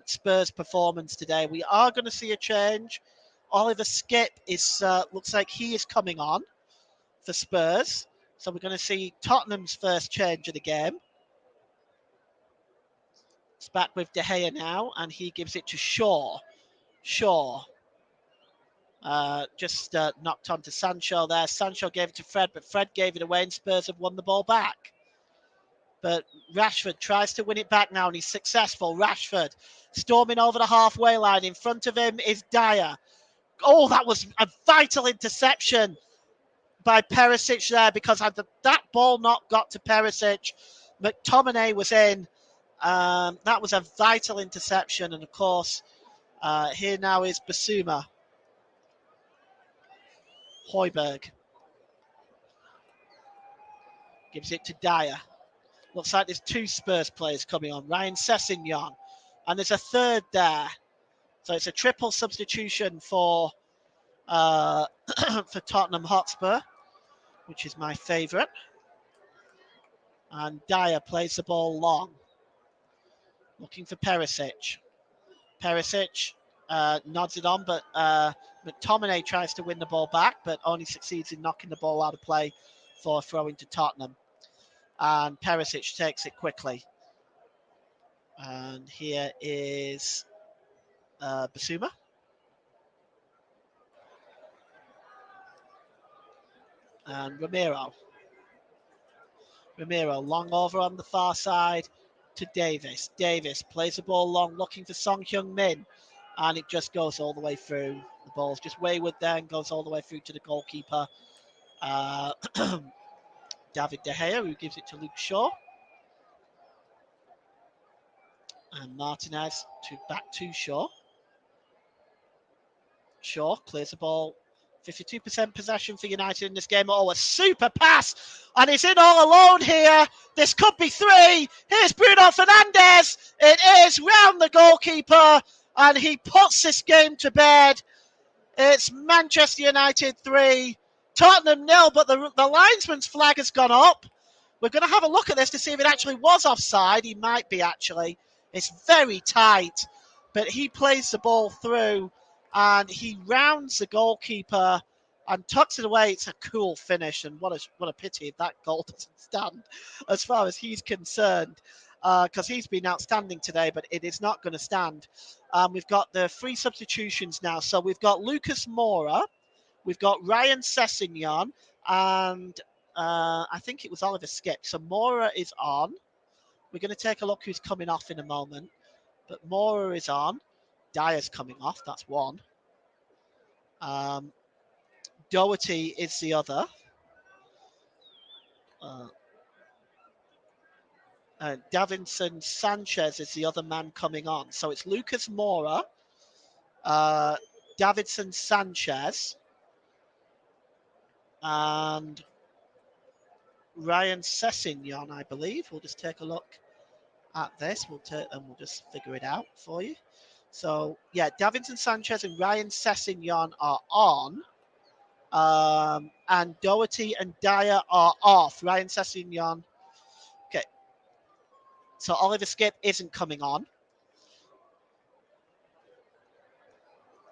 Spurs' performance today. We are going to see a change. Oliver Skipp looks like he is coming on for Spurs. So we're going to see Tottenham's first change of the game. It's back with De Gea now, and he gives it to Shaw. Just knocked onto Sancho there. Sancho gave it to Fred, but Fred gave it away and Spurs have won the ball back. but Rashford tries to win it back now, and he's successful. Rashford storming over the halfway line. In front of him is Dyer. Oh, that was a vital interception by Perisic there, because had that ball not got to Perisic, McTominay was in. That was a vital interception. And of course, here now is Basuma. Højbjerg gives it to Dyer. Looks like there's two Spurs players coming on. Ryan Sessegnon. And there's a third there. So it's a triple substitution for for Tottenham Hotspur, which is my favourite. And Dyer plays the ball long, looking for Perisic. Perisic nods it on, but McTominay tries to win the ball back, but only succeeds in knocking the ball out of play for throwing to Tottenham. And Perisic takes it quickly. And here is Basuma. And Ramiro. Long over on the far side to Davis. Davis plays the ball long, looking for Son Heung-min. And it just goes all the way through. The ball's just wayward there and goes all the way through to the goalkeeper. David De Gea, who gives it to Luke Shaw. And Martinez back to Shaw. Shaw clears the ball. 52% possession for United in this game. Oh, a super pass. And he's in all alone here. This could be three. Here's Bruno Fernandes. It is round the goalkeeper. And he puts this game to bed. It's Manchester United 3, Tottenham 0, but the linesman's flag has gone up. We're going to have a look at this to see if it actually was offside. He might be, actually. It's very tight, but he plays the ball through and he rounds the goalkeeper and tucks it away. It's a cool finish, and what a pity if that goal doesn't stand as far as he's concerned, because he's been outstanding today, but it is not going to stand. We've got the three substitutions now. So we've got Lucas Moura, we've got Ryan Sessegnon, and I think it was Oliver Skip. So Moura is on. We're going to take a look who's coming off in a moment. But Moura is on. Dyer's coming off. That's one. Doherty is the other. Davinson Sanchez is the other man coming on. So it's Lucas Moura, Davinson Sanchez, and Ryan Sessegnon, I believe. We'll just take a look at this. We'll just figure it out for you. So yeah, Davinson Sanchez and Ryan Sessegnon are on, and Doherty and Dyer are off. Ryan Sessegnon. Okay. So Oliver Skip isn't coming on.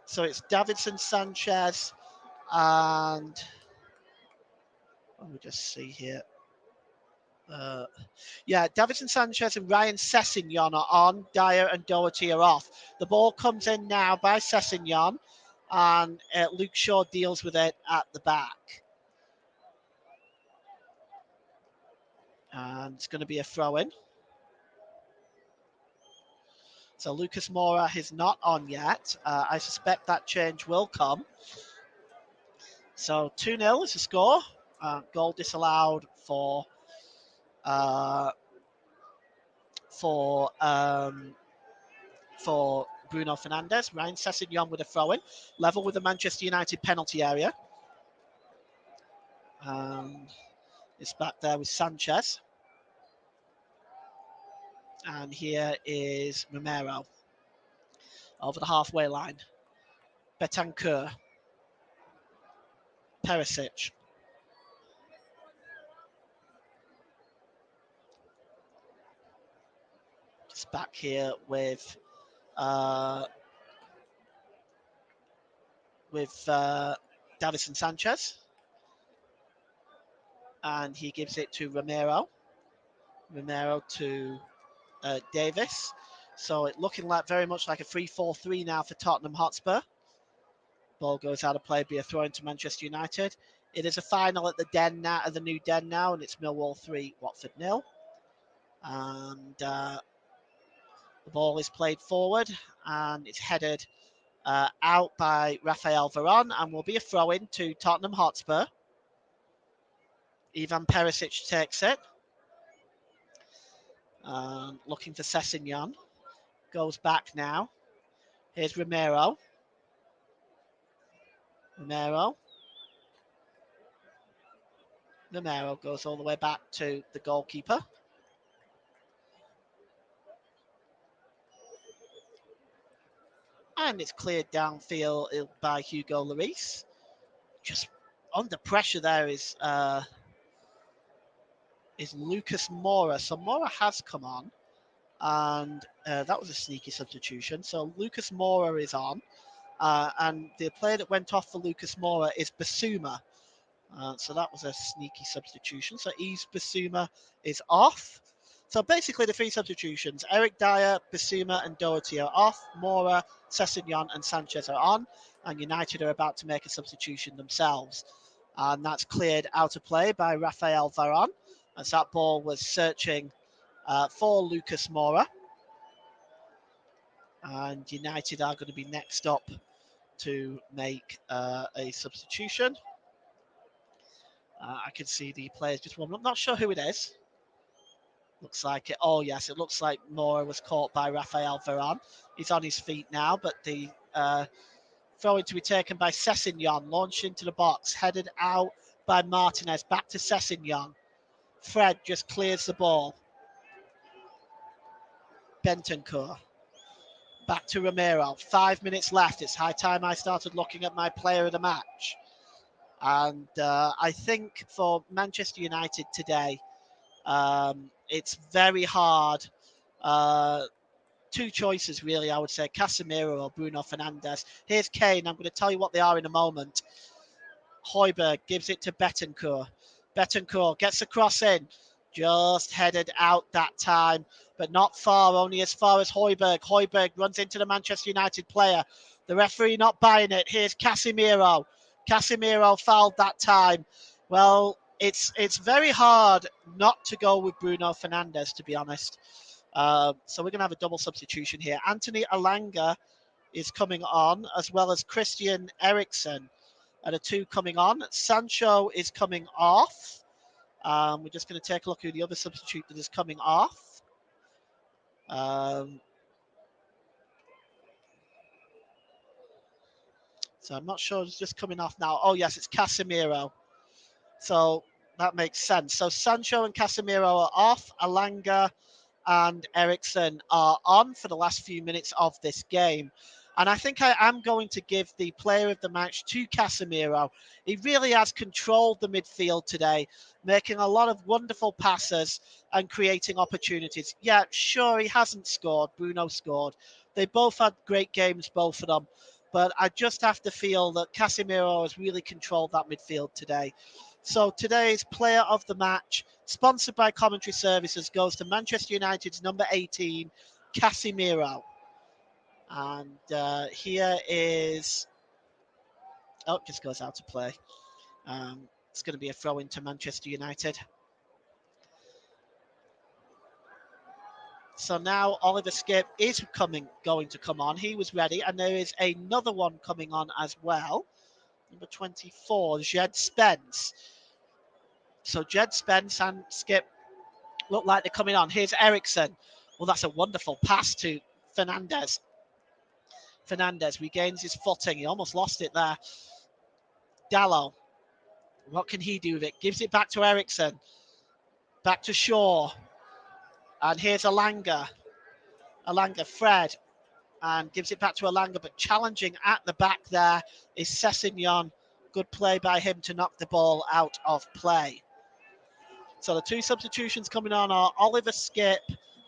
So it's Davinson Sanchez and let me just see here. Davinson Sanchez and Ryan Sessegnon are on. Dyer and Doherty are off. The ball comes in now by Sessegnon, and Luke Shaw deals with it at the back. And it's going to be a throw-in. So Lucas Moura is not on yet. I suspect that change will come. So 2-0 is the score. Goal disallowed for Bruno Fernandes. Ryan Sessegnon with a throw-in. Level with the Manchester United penalty area. It's back there with Sanchez. And here is Romero. Over the halfway line. Betancourt. Perisic. Just back here with Davinson Sanchez. And he gives it to Romero. Romero to Davis. So it looking like very much like a 3-4-3 now for Tottenham Hotspur. Ball goes out of play, be a throw into Manchester United. It is a final at the Den now, at the new Den now, and it's Millwall 3, Watford 0. And the ball is played forward and it's headed out by Rafael Varane and will be a throw in to Tottenham Hotspur. Ivan Perisic takes it. Looking for Sessegnon. Goes back now. Here's Romero. Romero goes all the way back to the goalkeeper. And it's cleared downfield by Hugo Lloris. Just under pressure there is Lucas Moura. So Moura has come on, and that was a sneaky substitution. So Lucas Moura is on, and the player that went off for Lucas Moura is Basuma. So that was a sneaky substitution. So Yves Basuma is off. So basically the three substitutions, Eric Dyer, Basuma and Doherty are off. Moura, Sessegnon and Sanchez are on. And United are about to make a substitution themselves. And that's cleared out of play by Rafael Varane, as that ball was searching for Lucas Moura. And United are going to be next up to make a substitution. I can see the players just warming up. Not sure who it is. Looks like it. Oh, yes, it looks like Moura was caught by Rafael Varane. He's on his feet now, but the throw-in to be taken by Sessegnon, launched into the box, headed out by Martinez, back to Sessegnon. Fred just clears the ball. Bentancur. Back to Romero. 5 minutes left. It's high time I started looking at my player of the match. And I think for Manchester United today, it's very hard. Two choices, really, I would say, Casemiro or Bruno Fernandes. Here's Kane. I'm going to tell you what they are in a moment. Højbjerg gives it to Bentancur. Bentancur gets a cross in. Just headed out that time, but not far, only as far as Højbjerg. Højbjerg runs into the Manchester United player. The referee not buying it. Here's Casemiro. Casemiro fouled that time. Well, it's very hard not to go with Bruno Fernandes, to be honest. So we're going to have a double substitution here. Anthony Elanga is coming on, as well as Christian Eriksen are the two coming on. Sancho is coming off. We're just going to take a look who the other substitute that is coming off. So I'm not sure it's just coming off now. Oh, yes, it's Casemiro. So that makes sense. So Sancho and Casemiro are off. Elanga and Eriksen are on for the last few minutes of this game. And I think I am going to give the player of the match to Casemiro. He really has controlled the midfield today, making a lot of wonderful passes and creating opportunities. Yeah, sure, he hasn't scored. Bruno scored. They both had great games, both of them. But I just have to feel that Casemiro has really controlled that midfield today. So today's player of the match, sponsored by Commentary Services, goes to Manchester United's number 18, Casemiro. And here is... Oh, it just goes out to play. It's going to be a throw into Manchester United. So now Oliver Skipp is going to come on. He was ready. And there is another one coming on as well. Number 24, Jed Spence. So Jed Spence and Skipp look like they're coming on. Here's Eriksen. Well, that's a wonderful pass to Fernandes. Fernandes regains his footing. He almost lost it there. Dalot. What can he do with it? Gives it back to Eriksen. Back to Shaw. And here's Elanga. Fred. And gives it back to Elanga, but challenging at the back there is Sessegnon. Good play by him to knock the ball out of play. So the two substitutions coming on are Oliver Skipp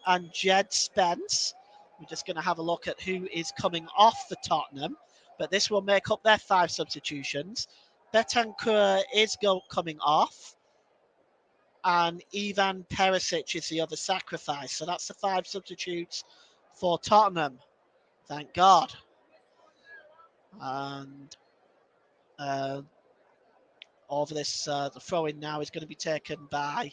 and Jed Spence. We're just going to have a look at who is coming off for Tottenham, but this will make up their 5 substitutions. Bentancur is coming off, and Ivan Perisic is the other sacrifice. So that's the 5 substitutes for Tottenham. Thank God. And over this, the throw-in now is going to be taken by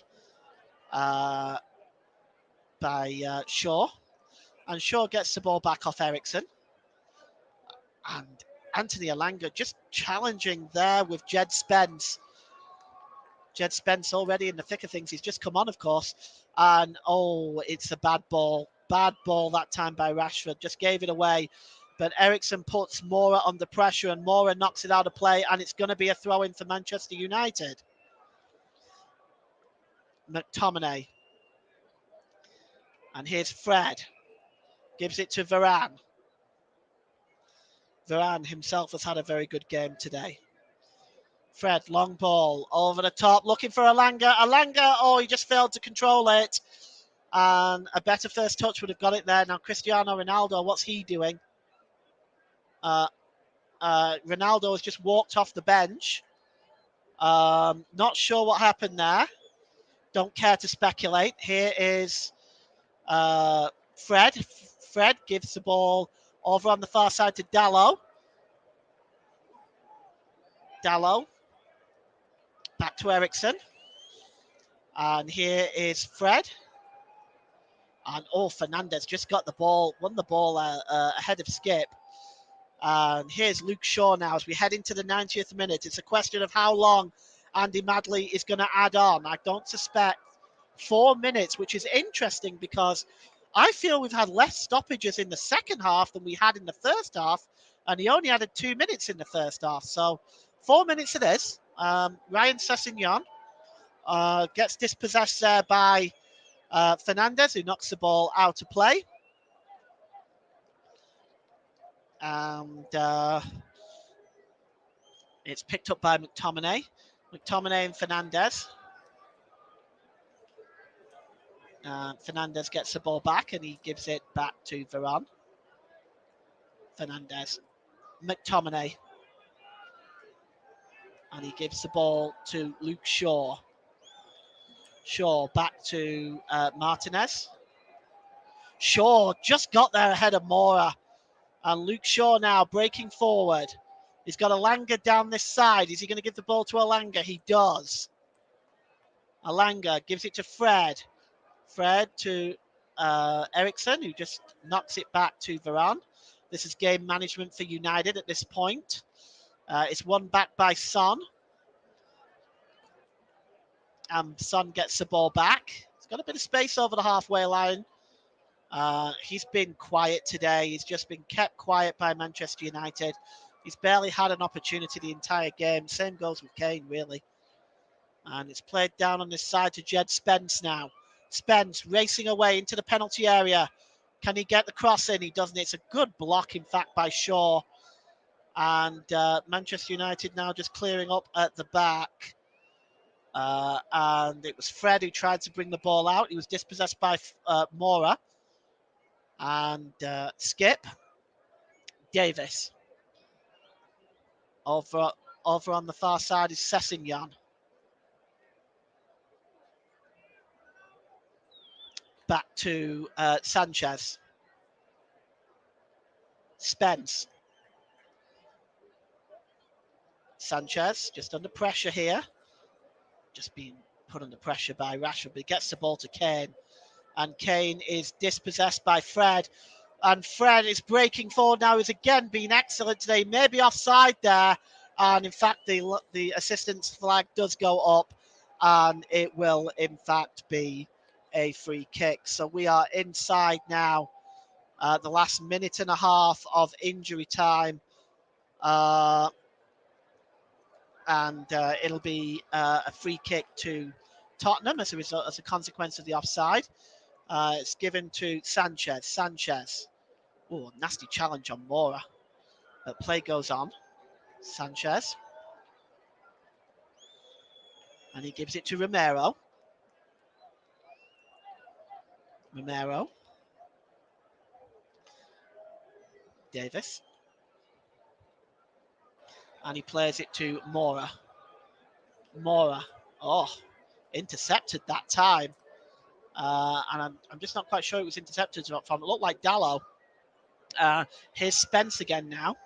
by Shaw. And Shaw gets the ball back off Ericsson. And Anthony Elanga just challenging there with Jed Spence. Jed Spence already in the thick of things. He's just come on, of course. And, it's a bad ball. Bad ball that time by Rashford. Just gave it away. But Ericsson puts Moura under pressure and Moura knocks it out of play. And it's going to be a throw-in for Manchester United. McTominay. And here's Fred. Gives it to Varane. Varane himself has had a very good game today. Fred, long ball, over the top, looking for Elanga. Elanga, he just failed to control it. And a better first touch would have got it there. Now, Cristiano Ronaldo, what's he doing? Ronaldo has just walked off the bench. Not sure what happened there. Don't care to speculate. Here is Fred. Fred gives the ball over on the far side to Dalot. Dalot. Back to Ericsson. And here is Fred. And Fernandez just got the ball, won the ball ahead of Skip. And here's Luke Shaw now as we head into the 90th minute. It's a question of how long Andy Madley is going to add on. I don't suspect 4 minutes, which is interesting because I feel we've had less stoppages in the second half than we had in the first half. And he only added 2 minutes in the first half. So 4 minutes it is. Ryan Sessegnon gets dispossessed there by Fernandez, who knocks the ball out of play. And it's picked up by McTominay. McTominay and Fernandez. Fernandez gets the ball back and he gives it back to Varane. Fernandez. McTominay. And he gives the ball to Luke Shaw. Shaw back to Martinez. Shaw just got there ahead of Moura. And Luke Shaw now breaking forward. He's got Elanga down this side. Is he going to give the ball to Elanga? He does. Elanga gives it to Fred. Fred to Ericsson, who just knocks it back to Varane. This is game management for United at this point. It's won back by Son. And Son gets the ball back. He's got a bit of space over the halfway line. He's been quiet today. He's just been kept quiet by Manchester United. He's barely had an opportunity the entire game. Same goes with Kane, really. And it's played down on this side to Jed Spence now. Spence racing away into the penalty area. Can he get the cross in? He doesn't. It's a good block, in fact, by Shaw. And Manchester United now just clearing up at the back. And it was Fred who tried to bring the ball out. He was dispossessed by Moura. And Skip. Davis. Over on the far side is Sessegnon. Back to Sanchez. Spence. Sanchez just under pressure here. Just being put under pressure by Rashford, but he gets the ball to Kane. And Kane is dispossessed by Fred. And Fred is breaking forward now. He's again been excellent today. Maybe offside there. And in fact, the assistant's flag does go up. And it will, in fact, be a free kick. So we are inside now. The last minute and a half of injury time. And it'll be a free kick to Tottenham as a result, as a consequence of the offside. It's given to Sanchez. Sanchez. Oh, nasty challenge on Moura. But play goes on. Sanchez. And he gives it to Romero. Romero. Davis. And he plays it to Moura. Moura. Intercepted that time. And I'm just not quite sure it was intercepted from. It looked like Dalot. Here's Spence again now.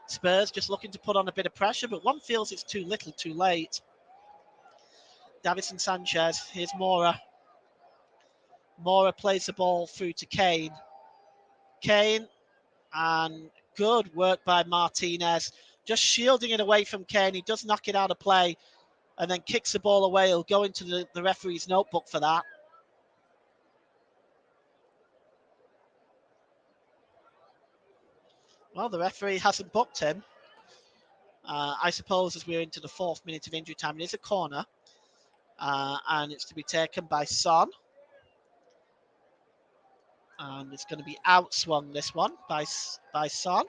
Spurs just looking to put on a bit of pressure, but one feels it's too little, too late. Davison Sanchez. Here's Moura. Mora plays the ball through to Kane. Kane, and good work by Martinez, just shielding it away from Kane. He does knock it out of play and then kicks the ball away. He'll go into the referee's notebook for that. Well, the referee hasn't booked him. I suppose as we're into the 4th minute of injury time, it is a corner. And it's to be taken by Son. And it's going to be outswung, this one, by Son.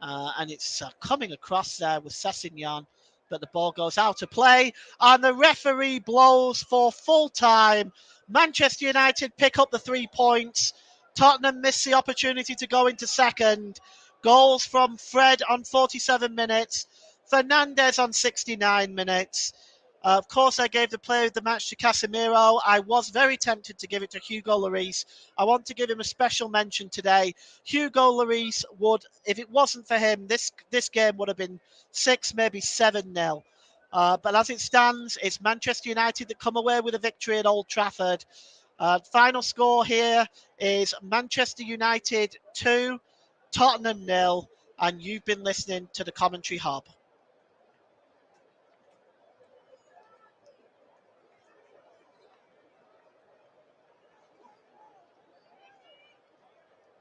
And it's coming across there with Sessegnon, but the ball goes out of play, and the referee blows for full time. Manchester United pick up the 3 points. Tottenham miss the opportunity to go into second. Goals from Fred on 47 minutes, Fernandez on 69 minutes. Of course, I gave the player of the match to Casemiro. I was very tempted to give it to Hugo Lloris. I want to give him a special mention today. Hugo Lloris would, if it wasn't for him, this game would have been 6, maybe 7-0. But as it stands, it's Manchester United that come away with a victory at Old Trafford. Final score here is Manchester United 2, Tottenham 0, and you've been listening to the Commentary Hub.